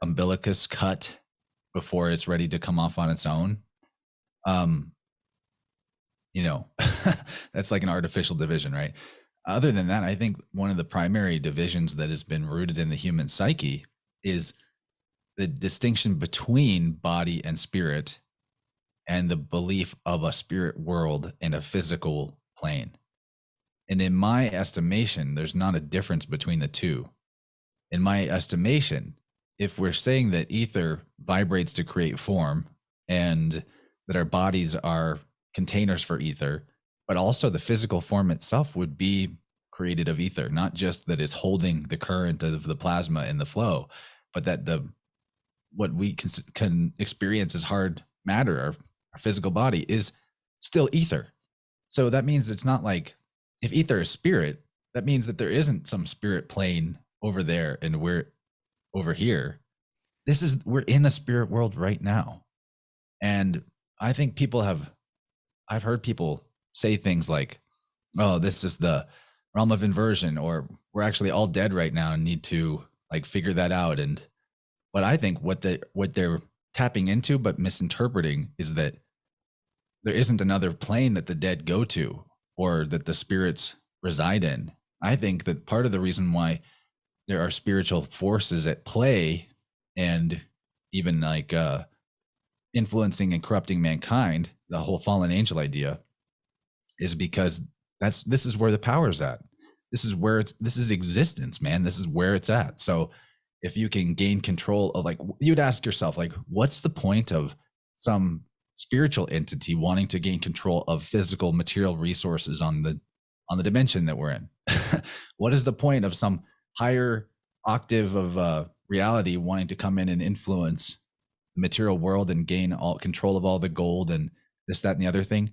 umbilicus cut before it's ready to come off on its own, you know, that's like an artificial division, right? Other than that, I think one of the primary divisions that has been rooted in the human psyche is the distinction between body and spirit and the belief of a spirit world and a physical plane. And in my estimation, there's not a difference between the two. In my estimation, if we're saying that ether vibrates to create form and that our bodies are containers for ether, but also the physical form itself would be created of ether, not just that it's holding the current of the plasma in the flow, but that what we can experience as hard matter, our physical body, is still ether. So that means it's not like, if ether is spirit, that means that there isn't some spirit plane over there and we're over here. We're in the spirit world right now. And I think I've heard people say things like, oh, this is the realm of inversion, or we're actually all dead right now and need to like figure that out. And what I think what they're tapping into but misinterpreting is that there isn't another plane that the dead go to or that the spirits reside in. I think that part of the reason why there are spiritual forces at play and even like influencing and corrupting mankind, the whole fallen angel idea, is because this is where the power's at. This is existence, man. This is where it's at. So if you can gain control of, like, you'd ask yourself, like, what's the point of some spiritual entity wanting to gain control of physical material resources on the dimension that we're in? What is the point of some higher octave of reality wanting to come in and influence the material world and gain all control of all the gold and this, that, and the other thing?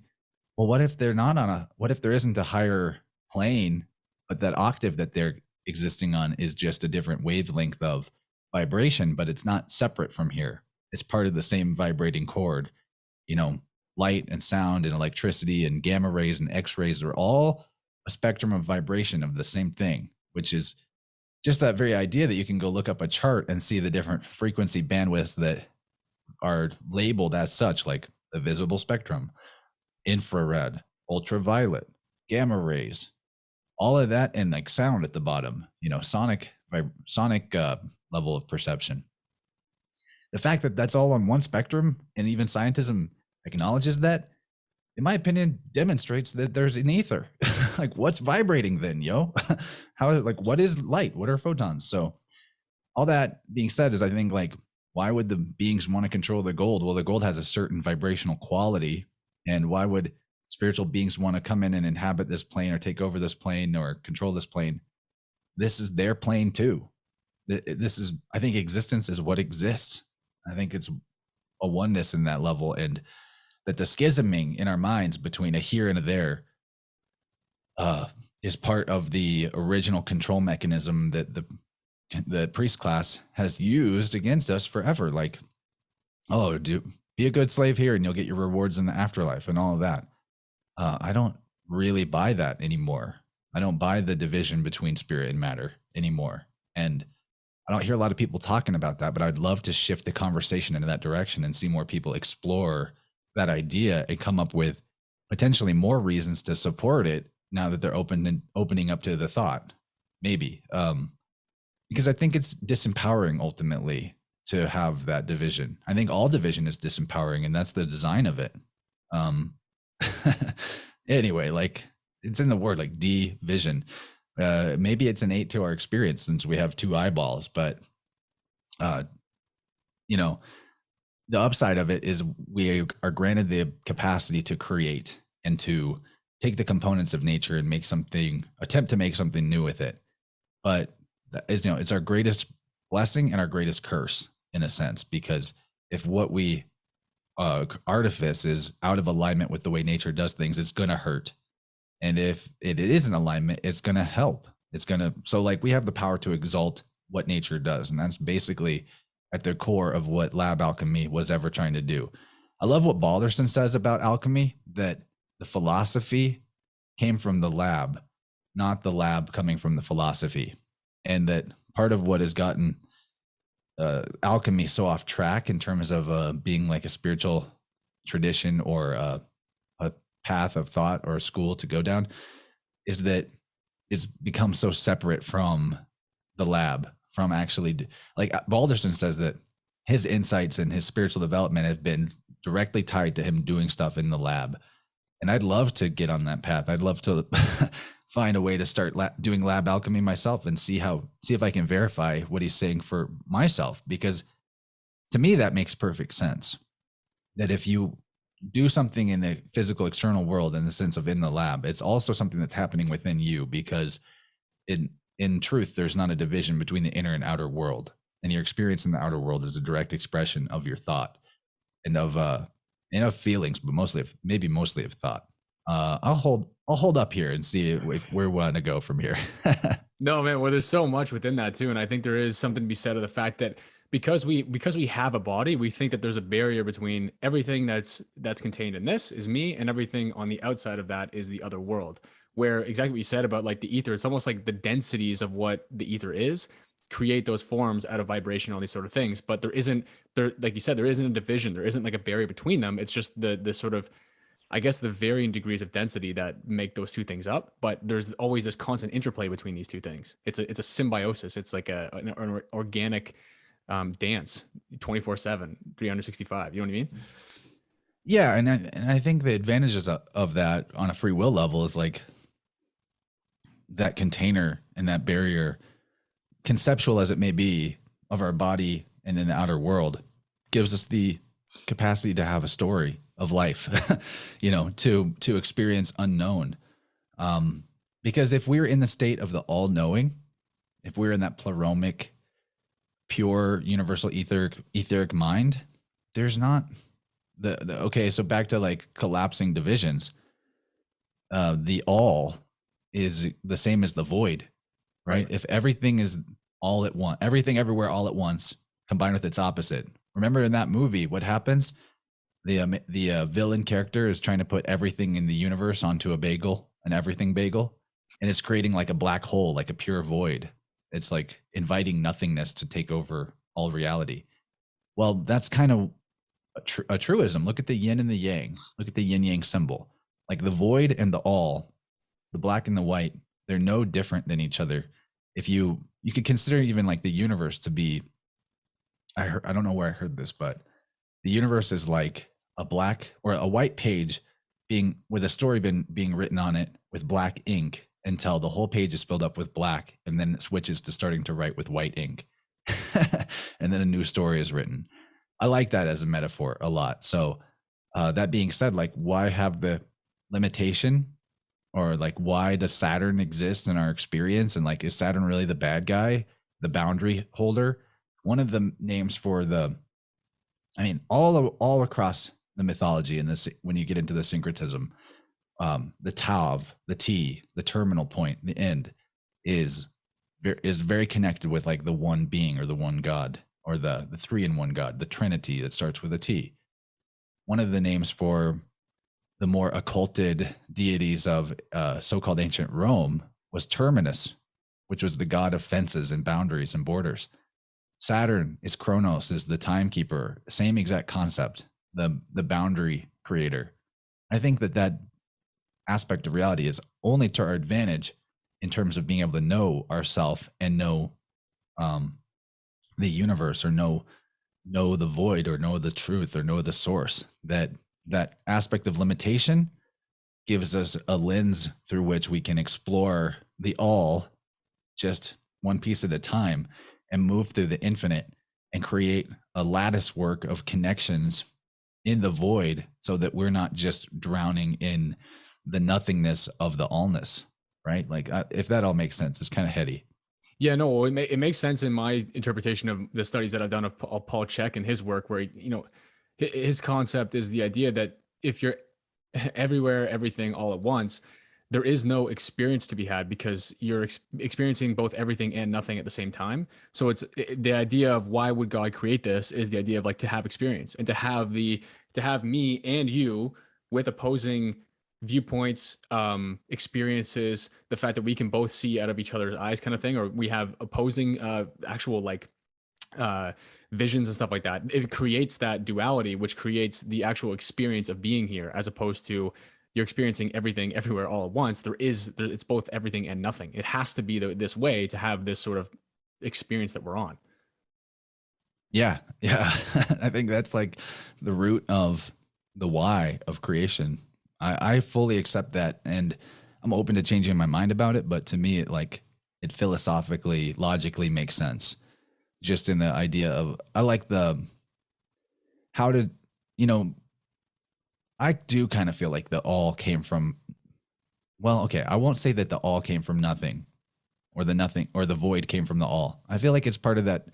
Well, what if they're not on what if there isn't a higher plane, but that octave that they're existing on is just a different wavelength of vibration, but it's not separate from here. It's part of the same vibrating chord. Light and sound and electricity and gamma rays and X-rays are all a spectrum of vibration of the same thing, which is just that very idea that you can go look up a chart and see the different frequency bandwidths that are labeled as such, like the visible spectrum, infrared, ultraviolet, gamma rays, all of that, and like sound at the bottom, sonic level of perception. The fact that that's all on one spectrum, and even scientism acknowledges that, in my opinion, demonstrates that there's an ether. Like, what's vibrating then, yo? What is light? What are photons? So all that being said is, I think, like, why would the beings want to control the gold? Well, the gold has a certain vibrational quality. And why would spiritual beings want to come in and inhabit this plane or take over this plane or control this plane? This is their plane too. I think existence is what exists. I think it's a oneness in that level, and that the schisming in our minds between a here and a there is part of the original control mechanism that the priest class has used against us forever. Like, oh, be a good slave here and you'll get your rewards in the afterlife and all of that. I don't really buy that anymore. I don't buy the division between spirit and matter anymore. And I don't hear a lot of people talking about that, but I'd love to shift the conversation into that direction and see more people explore that idea and come up with potentially more reasons to support it now that they're opening up to the thought, maybe. Because I think it's disempowering ultimately to have that division. I think all division is disempowering, and that's the design of it. Anyway, like, it's in the word, like, division. Maybe it's innate to our experience since we have two eyeballs, but the upside of it is we are granted the capacity to create and to take the components of nature and attempt to make something new with it. But it's our greatest blessing and our greatest curse, in a sense, because if what we artifice is out of alignment with the way nature does things, it's going to hurt. And if it is in alignment, it's going to help. So like, we have the power to exalt what nature does. And that's basically at the core of what lab alchemy was ever trying to do. I love what Balderson says about alchemy, that the philosophy came from the lab, not the lab coming from the philosophy. And that part of what has gotten alchemy so off track in terms of being like a spiritual tradition or a path of thought or a school to go down is that it's become so separate from the lab, from actually, like, Balderson says that his insights and his spiritual development have been directly tied to him doing stuff in the lab. And I'd love to get on that path. I'd love to find a way to start doing lab alchemy myself and see if I can verify what he's saying for myself, because to me, that makes perfect sense. That if you do something in the physical external world in the sense of in the lab, it's also something that's happening within you, because in truth, there's not a division between the inner and outer world, and your experience in the outer world is a direct expression of your thought and of feelings, but mostly of thought. I'll hold up here and see if we want to go from here. No, man, well, there's so much within that too. And I think there is something to be said of the fact that because we have a body, we think that there's a barrier between everything that's contained in this is me, and everything on the outside of that is the other world. Where exactly what you said about like the ether, it's almost like the densities of what the ether is create those forms out of vibration, all these sort of things. But like you said, there isn't a division. There isn't like a barrier between them. It's just the sort of, I guess, the varying degrees of density that make those two things up. But there's always this constant interplay between these two things. It's a symbiosis. It's like an organic dance 24/7, 365. You know what I mean? Yeah, and I think the advantages of that on a free will level is like that container and that barrier, conceptual as it may be, of our body and in the outer world, gives us the capacity to have a story of life, to experience unknown. Because if we're in the state of the all-knowing, if we're in that pleromic, pure, universal etheric mind, there's not okay. So back to like collapsing divisions. The all is the same as the void, right? If everything is all at once, everything everywhere all at once, combined with its opposite. Remember in that movie, what happens? The villain character is trying to put everything in the universe onto a bagel, an everything bagel, and it's creating like a black hole, like a pure void. It's like inviting nothingness to take over all reality. Well, that's kind of a truism. Look at the yin and the yang. Look at the yin yang symbol. Like the void and the all, the black and the white, they're no different than each other. If you could consider even like the universe to be, I don't know where I heard this, but the universe is like a black or a white page with a story being written on it with black ink until the whole page is filled up with black, and then it switches to starting to write with white ink. And then a new story is written. I like that as a metaphor a lot. So that being said, like, why have the limitation, or like, why does Saturn exist in our experience? And like, is Saturn really the bad guy, the boundary holder? One of the names for all across the mythology, and this, when you get into the syncretism, the tav, the T, the terminal point, the end is very connected with like the one being or the one God, or the three in one God, the Trinity that starts with a T. One of the names for the more occulted deities of so-called ancient Rome was Terminus, which was the god of fences and boundaries and borders. Saturn is Kronos, is the timekeeper, same exact concept, the boundary creator. I think that aspect of reality is only to our advantage in terms of being able to know ourself and know the universe, or know the void, or know the truth, or know the source. That aspect of limitation gives us a lens through which we can explore the all, just one piece at a time, and move through the infinite and create a lattice work of connections in the void, so that we're not just drowning in the nothingness of the allness, right? Like, if that all makes sense. It's kind of heady. Yeah, no, it makes sense in my interpretation of the studies that I've done of Paul Chek and his work, where, his concept is the idea that if you're everywhere, everything all at once, there is no experience to be had, because you're experiencing both everything and nothing at the same time. So it's the idea of, why would God create this, is the idea of like to have experience, and to have me and you with opposing viewpoints, experiences, the fact that we can both see out of each other's eyes, kind of thing, or we have opposing actual like visions and stuff like that. It creates that duality, which creates the actual experience of being here, as opposed to you're experiencing everything everywhere all at once. It's both everything and nothing. It has to be this way to have this sort of experience that we're on. Yeah. I think that's like the root of the why of creation. I fully accept that, and I'm open to changing my mind about it. But to me, it philosophically, logically makes sense. Just in the idea of, I like I do kind of feel like the all came from, well, okay, I won't say that the all came from nothing, or the nothing or the void came from the all. I feel like it's part of that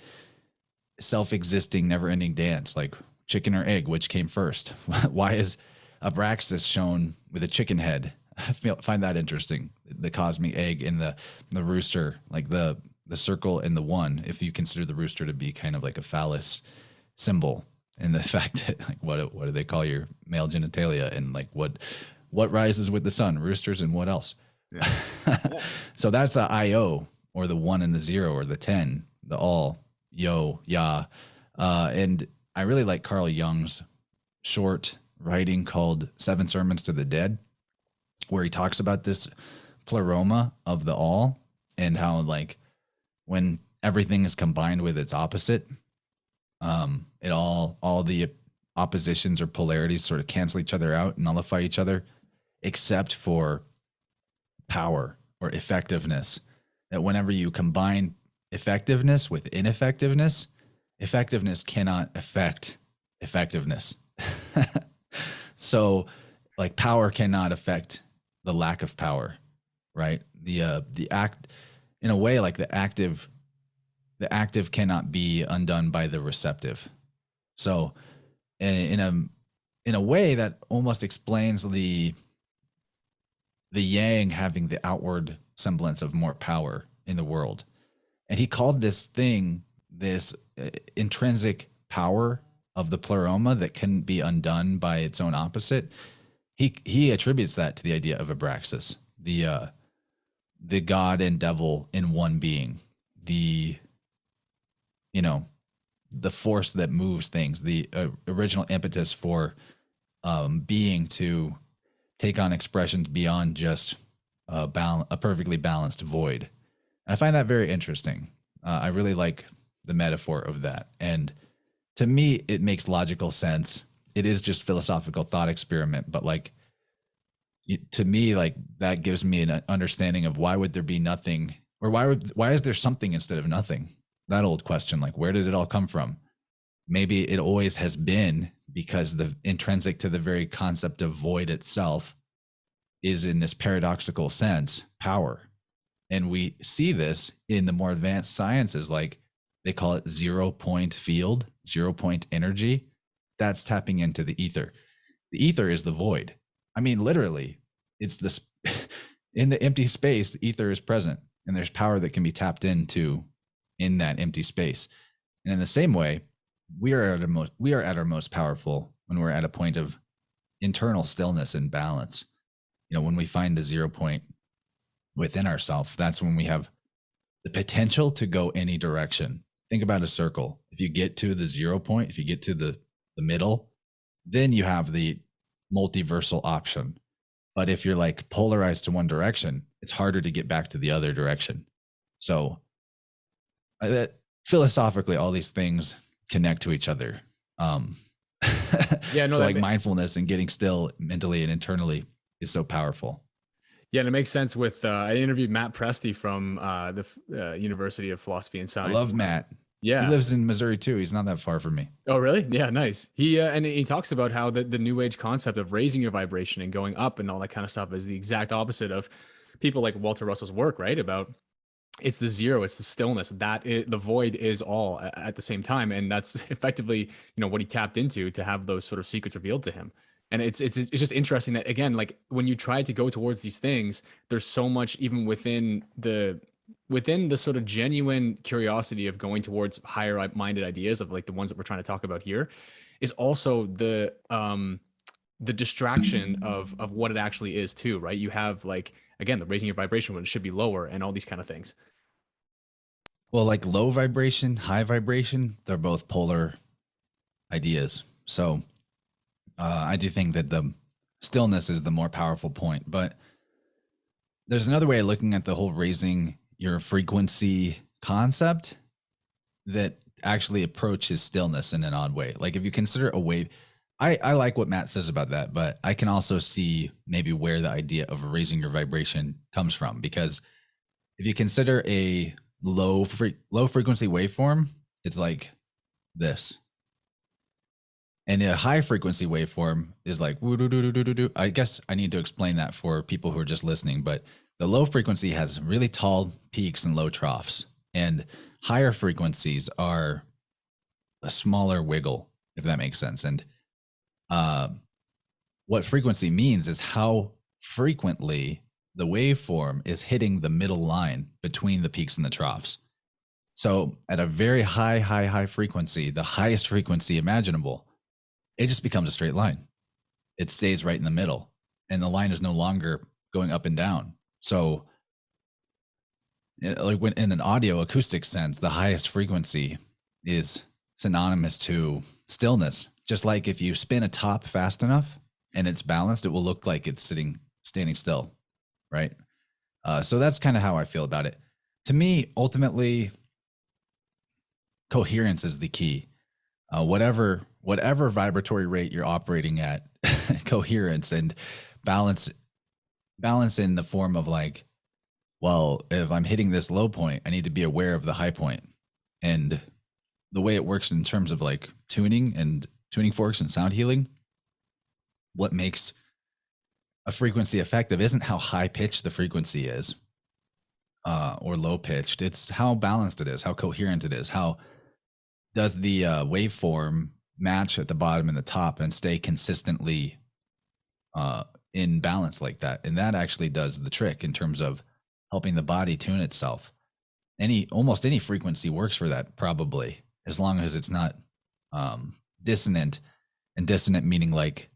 self-existing, never-ending dance, like chicken or egg, which came first? Why is Abraxas shown with a chicken head? I find that interesting. The cosmic egg and the rooster, like the circle and the one, if you consider the rooster to be kind of like a phallus symbol, and the fact that, like, what do they call your male genitalia, and like what rises with the sun? Roosters, and what else? Yeah. So that's the IO, or the 1 and the 0, or the 10, the all, yo, ya. And I really like Carl Jung's short writing called 7 Sermons to the Dead, where he talks about this pleroma of the all, and how, like, when everything is combined with its opposite, It all the oppositions or polarities sort of cancel each other out, nullify each other, except for power or effectiveness. That whenever you combine effectiveness with ineffectiveness, effectiveness cannot affect effectiveness. So like power cannot affect the lack of power, right? The act, in a way, like the active cannot be undone by the receptive. So in a way that almost explains the yang having the outward semblance of more power in the world. And he called this thing, this intrinsic power of the pleroma that couldn't be undone by its own opposite. He attributes that to the idea of Abraxas, the God and devil in one being, the force that moves things, the original impetus for being to take on expressions beyond just a perfectly balanced void. I find that very interesting. I really like the metaphor of that. And to me, it makes logical sense. It is just philosophical thought experiment, but like, to me, like that gives me an understanding of why would there be nothing, or why is there something instead of nothing? That old question, like where did it all come from? Maybe it always has been because the intrinsic to the very concept of void itself is, in this paradoxical sense, power. And we see this in the more advanced sciences, like they call it 0-point field, 0-point energy. That's tapping into the ether. The ether is the void. I mean, literally, it's this in the empty space, the ether is present, and there's power that can be tapped into in that empty space. And in the same way, we are at our most powerful when we're at a point of internal stillness and balance. When we find the 0 point within ourselves, that's when we have the potential to go any direction. Think about a circle. If you get to the 0 point, if you get to the middle, then you have the multiversal option. But if you're like polarized to one direction, it's harder to get back to the other direction. So philosophically, all these things connect to each other. Yeah, no, so like mindfulness and getting still mentally and internally is so powerful. Yeah, and it makes sense with, I interviewed Matt Presti from the University of Philosophy and Science. I love Matt. Yeah. He lives in Missouri too. He's not that far from me. Oh, really? Yeah, nice. And he talks about how the new age concept of raising your vibration and going up and all that kind of stuff is the exact opposite of people like Walter Russell's work, right? About it's the zero, it's the stillness, the void is all at the same time. And that's effectively, what he tapped into to have those sort of secrets revealed to him. And it's just interesting that, again, like when you try to go towards these things, there's so much even within the sort of genuine curiosity of going towards higher minded ideas of like the ones that we're trying to talk about here, is also the distraction of what it actually is too, right? You have like, again, the raising your vibration when it should be lower and all these kind of things. Well, like low vibration, high vibration, they're both polar ideas. So I do think that the stillness is the more powerful point, but there's another way of looking at the whole raising your frequency concept that actually approaches stillness in an odd way. Like if you consider a wave, I like what Matt says about that, but I can also see maybe where the idea of raising your vibration comes from, because if you consider a low frequency waveform, it's like this. And a high frequency waveform is like, I guess I need to explain that for people who are just listening, but the low frequency has really tall peaks and low troughs, and higher frequencies are a smaller wiggle, if that makes sense. And what frequency means is how frequently the waveform is hitting the middle line between the peaks and the troughs. So at a very high frequency, the highest frequency imaginable, it just becomes a straight line. It stays right in the middle, and the line is no longer going up and down. So like when in an audio acoustic sense, the highest frequency is synonymous to stillness. Just like if you spin a top fast enough and it's balanced, it will look like it's standing still, right? So that's kind of how I feel about it. To me, ultimately, coherence is the key. whatever vibratory rate you're operating at, coherence and balance in the form of like, well, if I'm hitting this low point, I need to be aware of the high point. And the way it works in terms of like tuning forks and sound healing, what makes a frequency effective isn't how high pitched the frequency is, or low pitched. It's how balanced it is, how coherent it is, how does the waveform match at the bottom and the top and stay consistently in balance like that. And that actually does the trick in terms of helping the body tune itself. Almost any frequency works for that, probably, as long as it's not dissonant, and dissonant meaning like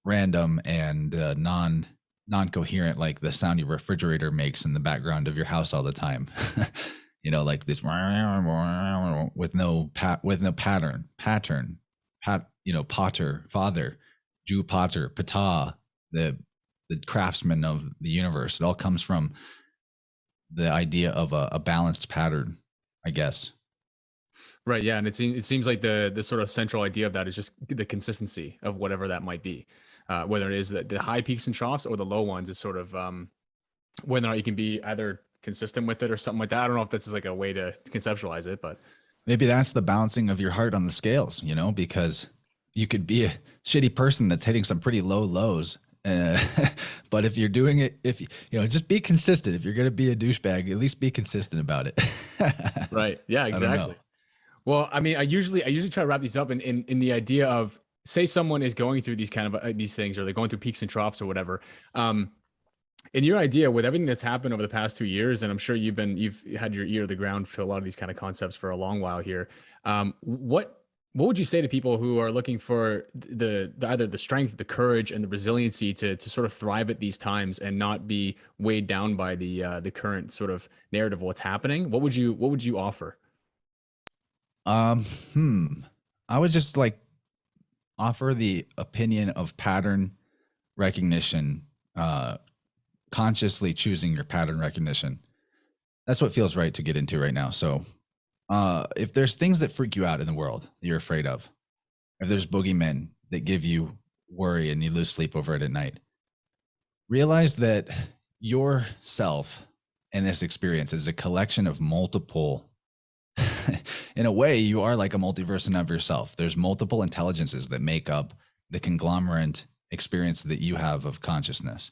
random and non-coherent, like the sound your refrigerator makes in the background of your house all the time. Like this with no pattern, Potter, father, Jew Potter, Ptah, the craftsman of the universe. It all comes from the idea of a balanced pattern, I guess. Right. Yeah. And it seems like the sort of central idea of that is just the consistency of whatever that might be, whether it is the high peaks and troughs or the low ones. Is sort of whether or not you can be either consistent with it or something like that. I don't know if this is like a way to conceptualize it, but maybe that's the balancing of your heart on the scales, because you could be a shitty person that's hitting some pretty low lows. But if you're doing it, just be consistent. If you're going to be a douchebag, at least be consistent about it. Right. Yeah, exactly. Well, I mean, I usually try to wrap these up in the idea of, say someone is going through these kind of these things, or they're going through peaks and troughs or whatever. In your idea, with everything that's happened over the past 2 years, and I'm sure you've had your ear to the ground for a lot of these kind of concepts for a long while here. What would you say to people who are looking for the either the strength, the courage, and the resiliency to sort of thrive at these times and not be weighed down by the current sort of narrative of what's happening? What would you offer? I would just like offer the opinion of pattern recognition, consciously choosing your pattern recognition. That's what feels right to get into right now. So if there's things that freak you out in the world that you're afraid of, if there's boogeymen that give you worry and you lose sleep over it at night, realize that yourself in this experience is a collection of multiple. In a way, you are like a multiverse of yourself. There's multiple intelligences that make up the conglomerate experience that you have of consciousness.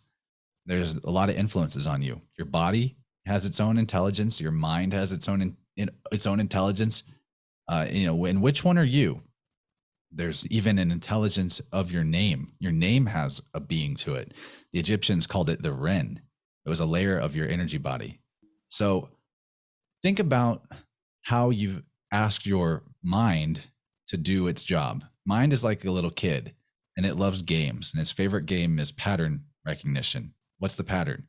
There's a lot of influences on you. Your body has its own intelligence. Your mind has its own intelligence. And which one are you? There's even an intelligence of your name. Your name has a being to it. The Egyptians called it the Ren. It was a layer of your energy body. So think about how you've asked your mind to do its job. Mind is like a little kid, and it loves games, and its favorite game is pattern recognition. What's the pattern?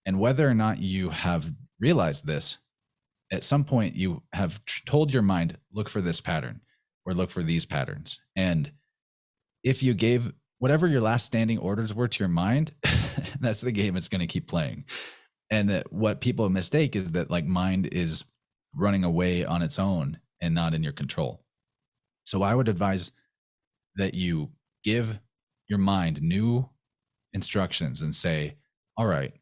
And whether or not you have realized this, at some point you have told your mind, look for this pattern or look for these patterns. And if you gave whatever your last standing orders were to your mind, that's the game it's going to keep playing. And that what people mistake is that like mind is running away on its own and not in your control. So I would advise that you give your mind new instructions and say, all right,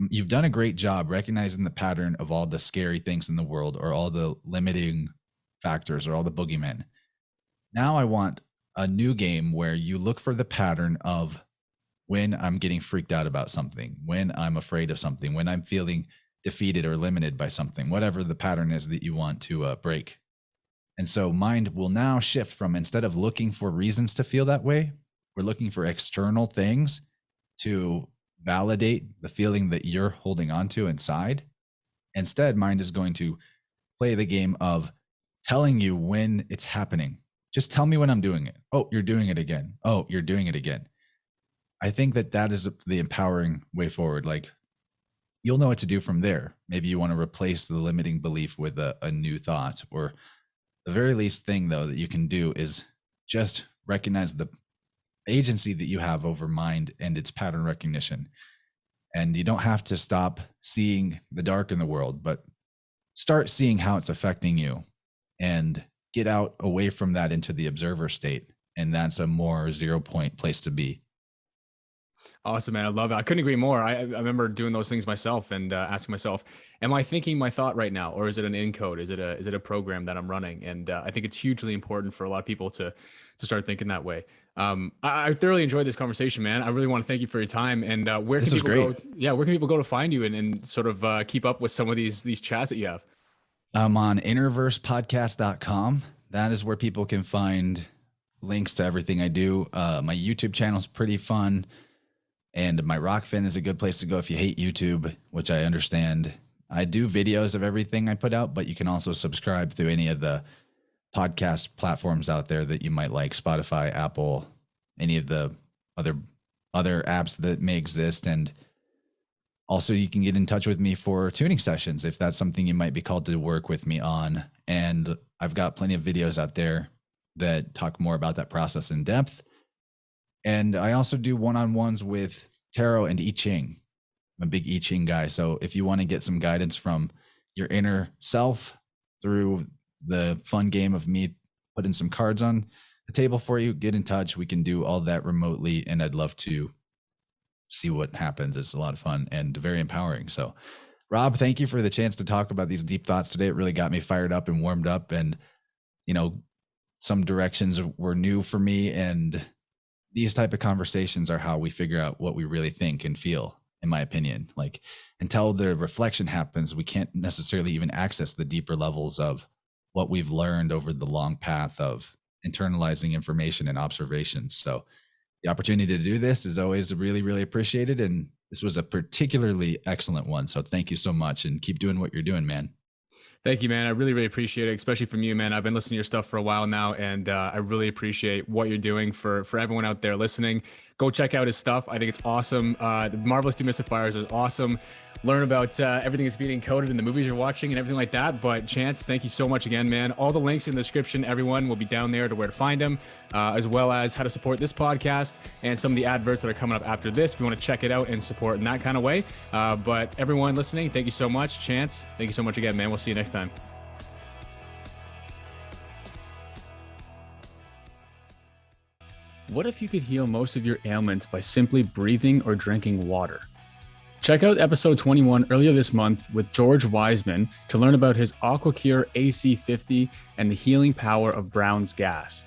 you've done a great job recognizing the pattern of all the scary things in the world, or all the limiting factors, or all the boogeymen. Now I want a new game where you look for the pattern of when I'm getting freaked out about something, when I'm afraid of something, when I'm feeling defeated or limited by something, whatever the pattern is that you want to break. And so mind will now shift from, instead of looking for reasons to feel that way, we're looking for external things to validate the feeling that you're holding on to inside. Instead, mind is going to play the game of telling you when it's happening. Just tell me when I'm doing it. Oh, you're doing it again. Oh, you're doing it again. I think that is the empowering way forward. Like, you'll know what to do from there. Maybe you want to replace the limiting belief with a new thought, or the very least thing though that you can do is just recognize the agency that you have over mind and its pattern recognition. And you don't have to stop seeing the dark in the world, but start seeing how it's affecting you, and get out away from that into the observer state. And that's a more 0 point place to be. Awesome, man. I love it. I couldn't agree more. I remember doing those things myself and asking myself, am I thinking my thought right now? Or is it an encode? Is it a program that I'm running? And I think it's hugely important for a lot of people to start thinking that way. I thoroughly enjoyed this conversation, man. I really want to thank you for your time. And where can people go? Where can people go to find you and sort of keep up with some of these chats that you have? I'm on interversepodcast.com. That is where people can find links to everything I do. My YouTube channel is pretty fun. And my Rockfin is a good place to go if you hate YouTube, which I understand. I do videos of everything I put out, but you can also subscribe through any of the podcast platforms out there that you might like, Spotify, Apple, any of the other apps that may exist. And also you can get in touch with me for tuning sessions if that's something you might be called to work with me on. And I've got plenty of videos out there that talk more about that process in depth. And I also do one-on-ones with tarot and I Ching. I'm a big I Ching guy. So if you want to get some guidance from your inner self through the fun game of me putting some cards on the table for you, get in touch. We can do all that remotely. And I'd love to see what happens. It's a lot of fun and very empowering. So Rob, thank you for the chance to talk about these deep thoughts today. It really got me fired up and warmed up. And, some directions were new for me, and these type of conversations are how we figure out what we really think and feel, in my opinion. Like, until the reflection happens, we can't necessarily even access the deeper levels of what we've learned over the long path of internalizing information and observations. So the opportunity to do this is always really, really appreciated. And this was a particularly excellent one. So thank you so much, and keep doing what you're doing, man. Thank you, man. I really, really appreciate it, especially from you, man. I've been listening to your stuff for a while now, and I really appreciate what you're doing for everyone out there listening. Go check out his stuff. I think it's awesome. The Marvelous Demystifiers is awesome. Learn about everything that's being encoded in the movies you're watching and everything like that. But Chance, thank you so much again, man. All the links in the description, everyone, will be down there to where to find them, as well as how to support this podcast and some of the adverts that are coming up after this if you want to check it out and support in that kind of way. But everyone listening, thank you so much. Chance, thank you so much again, man. We'll see you next time. What if you could heal most of your ailments by simply breathing or drinking water? Check out episode 21 earlier this month with George Wiseman to learn about his AquaCure AC50 and the healing power of Brown's gas.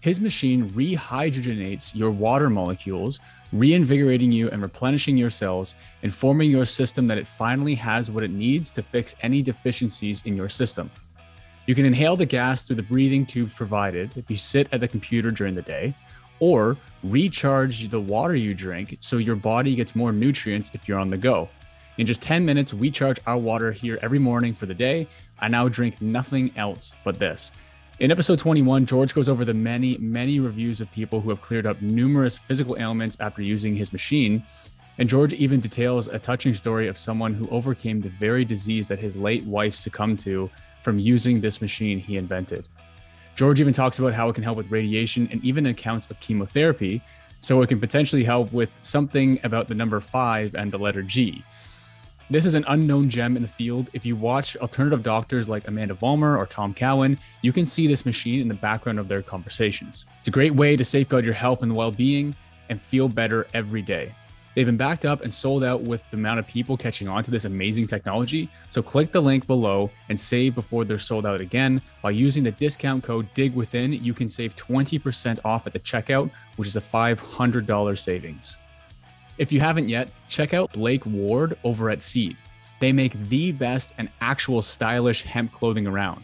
His machine rehydrogenates your water molecules, reinvigorating you and replenishing your cells, informing your system that it finally has what it needs to fix any deficiencies in your system. You can inhale the gas through the breathing tubes provided if you sit at the computer during the day, or recharge the water you drink so your body gets more nutrients if you're on the go. In just 10 minutes, we charge our water here every morning for the day. I now drink nothing else but this. In episode 21, George goes over the many, many reviews of people who have cleared up numerous physical ailments after using his machine. And George even details a touching story of someone who overcame the very disease that his late wife succumbed to from using this machine he invented. George even talks about how it can help with radiation and even accounts of chemotherapy, so it can potentially help with something about the number 5 and the letter G. This is an unknown gem in the field. If you watch alternative doctors like Amanda Vollmer or Tom Cowan, you can see this machine in the background of their conversations. It's a great way to safeguard your health and well-being and feel better every day. They've been backed up and sold out with the amount of people catching on to this amazing technology. So click the link below and save before they're sold out again. By using the discount code DIGWITHIN, you can save 20% off at the checkout, which is a $500 savings. If you haven't yet, check out Blake Ward over at Seed. They make the best and actual stylish hemp clothing around.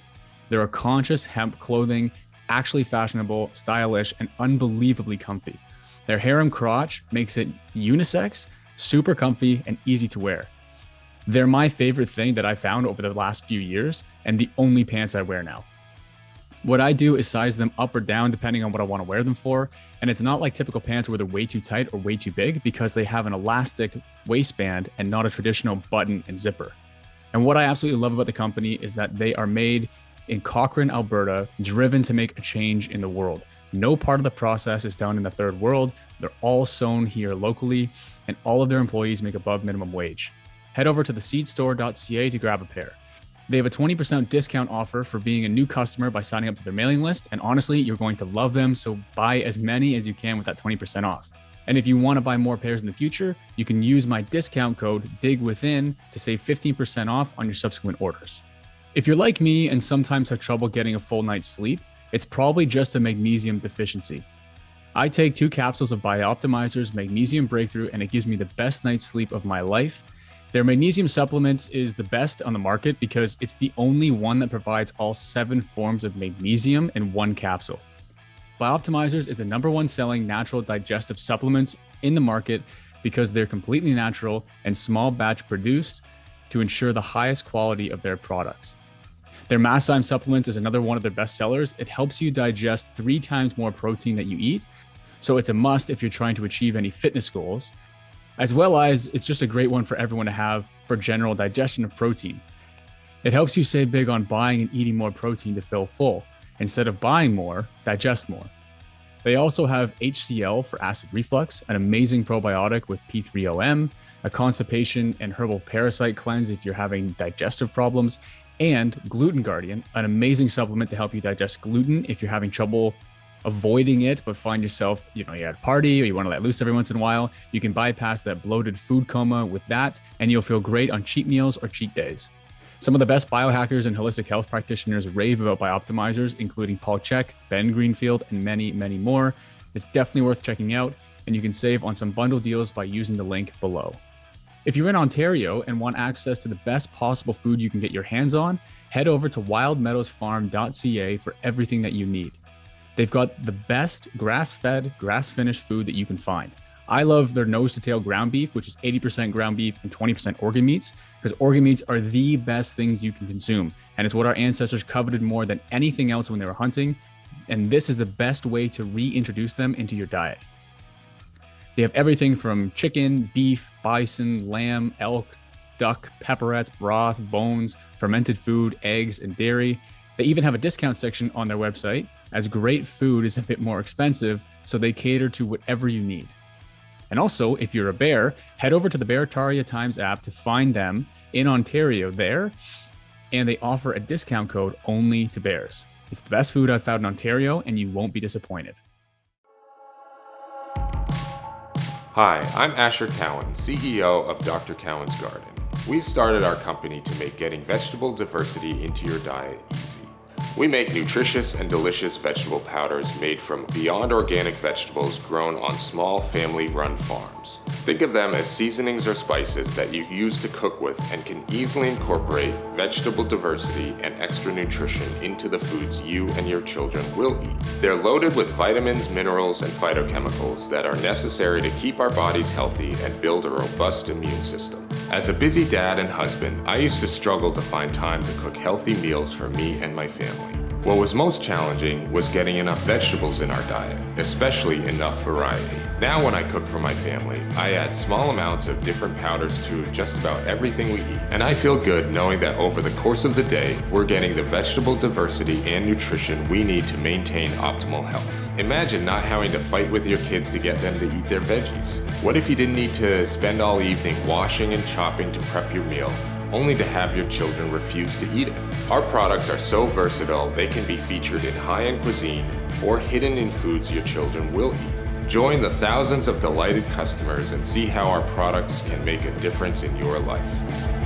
They're a conscious hemp clothing, actually fashionable, stylish, and unbelievably comfy. Their harem crotch makes it unisex, super comfy, and easy to wear. They're my favorite thing that I found over the last few years, and the only pants I wear now. What I do is size them up or down depending on what I want to wear them for, and it's not like typical pants where they're way too tight or way too big, because they have an elastic waistband and not a traditional button and zipper. And what I absolutely love about the company is that they are made in Cochrane, Alberta, driven to make a change in the world. No part of the process is done in the third world. They're all sewn here locally, and all of their employees make above minimum wage. Head over to theseedstore.ca to grab a pair. They have a 20% discount offer for being a new customer by signing up to their mailing list. And honestly, you're going to love them. So buy as many as you can with that 20% off. And if you want to buy more pairs in the future, you can use my discount code DIGWITHIN to save 15% off on your subsequent orders. If you're like me and sometimes have trouble getting a full night's sleep, it's probably just a magnesium deficiency. I take 2 capsules of Bioptimizer's Magnesium Breakthrough and it gives me the best night's sleep of my life. Their magnesium supplement is the best on the market because it's the only one that provides all 7 forms of magnesium in one capsule. Bioptimizers is the #1 selling natural digestive supplements in the market because they're completely natural and small batch produced to ensure the highest quality of their products. Their Massime supplements is another one of their best sellers. It helps you digest 3 times more protein that you eat. So it's a must if you're trying to achieve any fitness goals, as well as it's just a great one for everyone to have for general digestion of protein. It helps you save big on buying and eating more protein to feel full. Instead of buying more, digest more. They also have HCl for acid reflux, an amazing probiotic with P3OM, a constipation and herbal parasite cleanse if you're having digestive problems, and Gluten Guardian, an amazing supplement to help you digest gluten if you're having trouble avoiding it, but find yourself, you're at a party or you want to let loose every once in a while. You can bypass that bloated food coma with that, and you'll feel great on cheat meals or cheat days. Some of the best biohackers and holistic health practitioners rave about Bioptimizers, including Paul Chek, Ben Greenfield, and many, many more. It's definitely worth checking out, and you can save on some bundle deals by using the link below. If you're in Ontario and want access to the best possible food you can get your hands on, head over to wildmeadowsfarm.ca for everything that you need. They've got the best grass-fed, grass-finished food that you can find. I love their nose-to-tail ground beef, which is 80% ground beef and 20% organ meats, because organ meats are the best things you can consume. And it's what our ancestors coveted more than anything else when they were hunting. And this is the best way to reintroduce them into your diet. They have everything from chicken, beef, bison, lamb, elk, duck, pepperettes, broth, bones, fermented food, eggs, and dairy. They even have a discount section on their website, as great food is a bit more expensive, so they cater to whatever you need. And also, if you're a bear, head over to the Beartaria Times app to find them in Ontario there, and they offer a discount code only to bears. It's the best food I've found in Ontario, and you won't be disappointed. Hi, I'm Asher Cowan, CEO of Dr. Cowan's Garden. We started our company to make getting vegetable diversity into your diet easy. We make nutritious and delicious vegetable powders made from beyond organic vegetables grown on small family-run farms. Think of them as seasonings or spices that you use to cook with and can easily incorporate vegetable diversity and extra nutrition into the foods you and your children will eat. They're loaded with vitamins, minerals, and phytochemicals that are necessary to keep our bodies healthy and build a robust immune system. As a busy dad and husband, I used to struggle to find time to cook healthy meals for me and my family. What was most challenging was getting enough vegetables in our diet, especially enough variety. Now when I cook for my family, I add small amounts of different powders to just about everything we eat. And I feel good knowing that over the course of the day, we're getting the vegetable diversity and nutrition we need to maintain optimal health. Imagine not having to fight with your kids to get them to eat their veggies. What if you didn't need to spend all evening washing and chopping to prep your meal, only to have your children refuse to eat it? Our products are so versatile, they can be featured in high-end cuisine or hidden in foods your children will eat. Join the thousands of delighted customers and see how our products can make a difference in your life.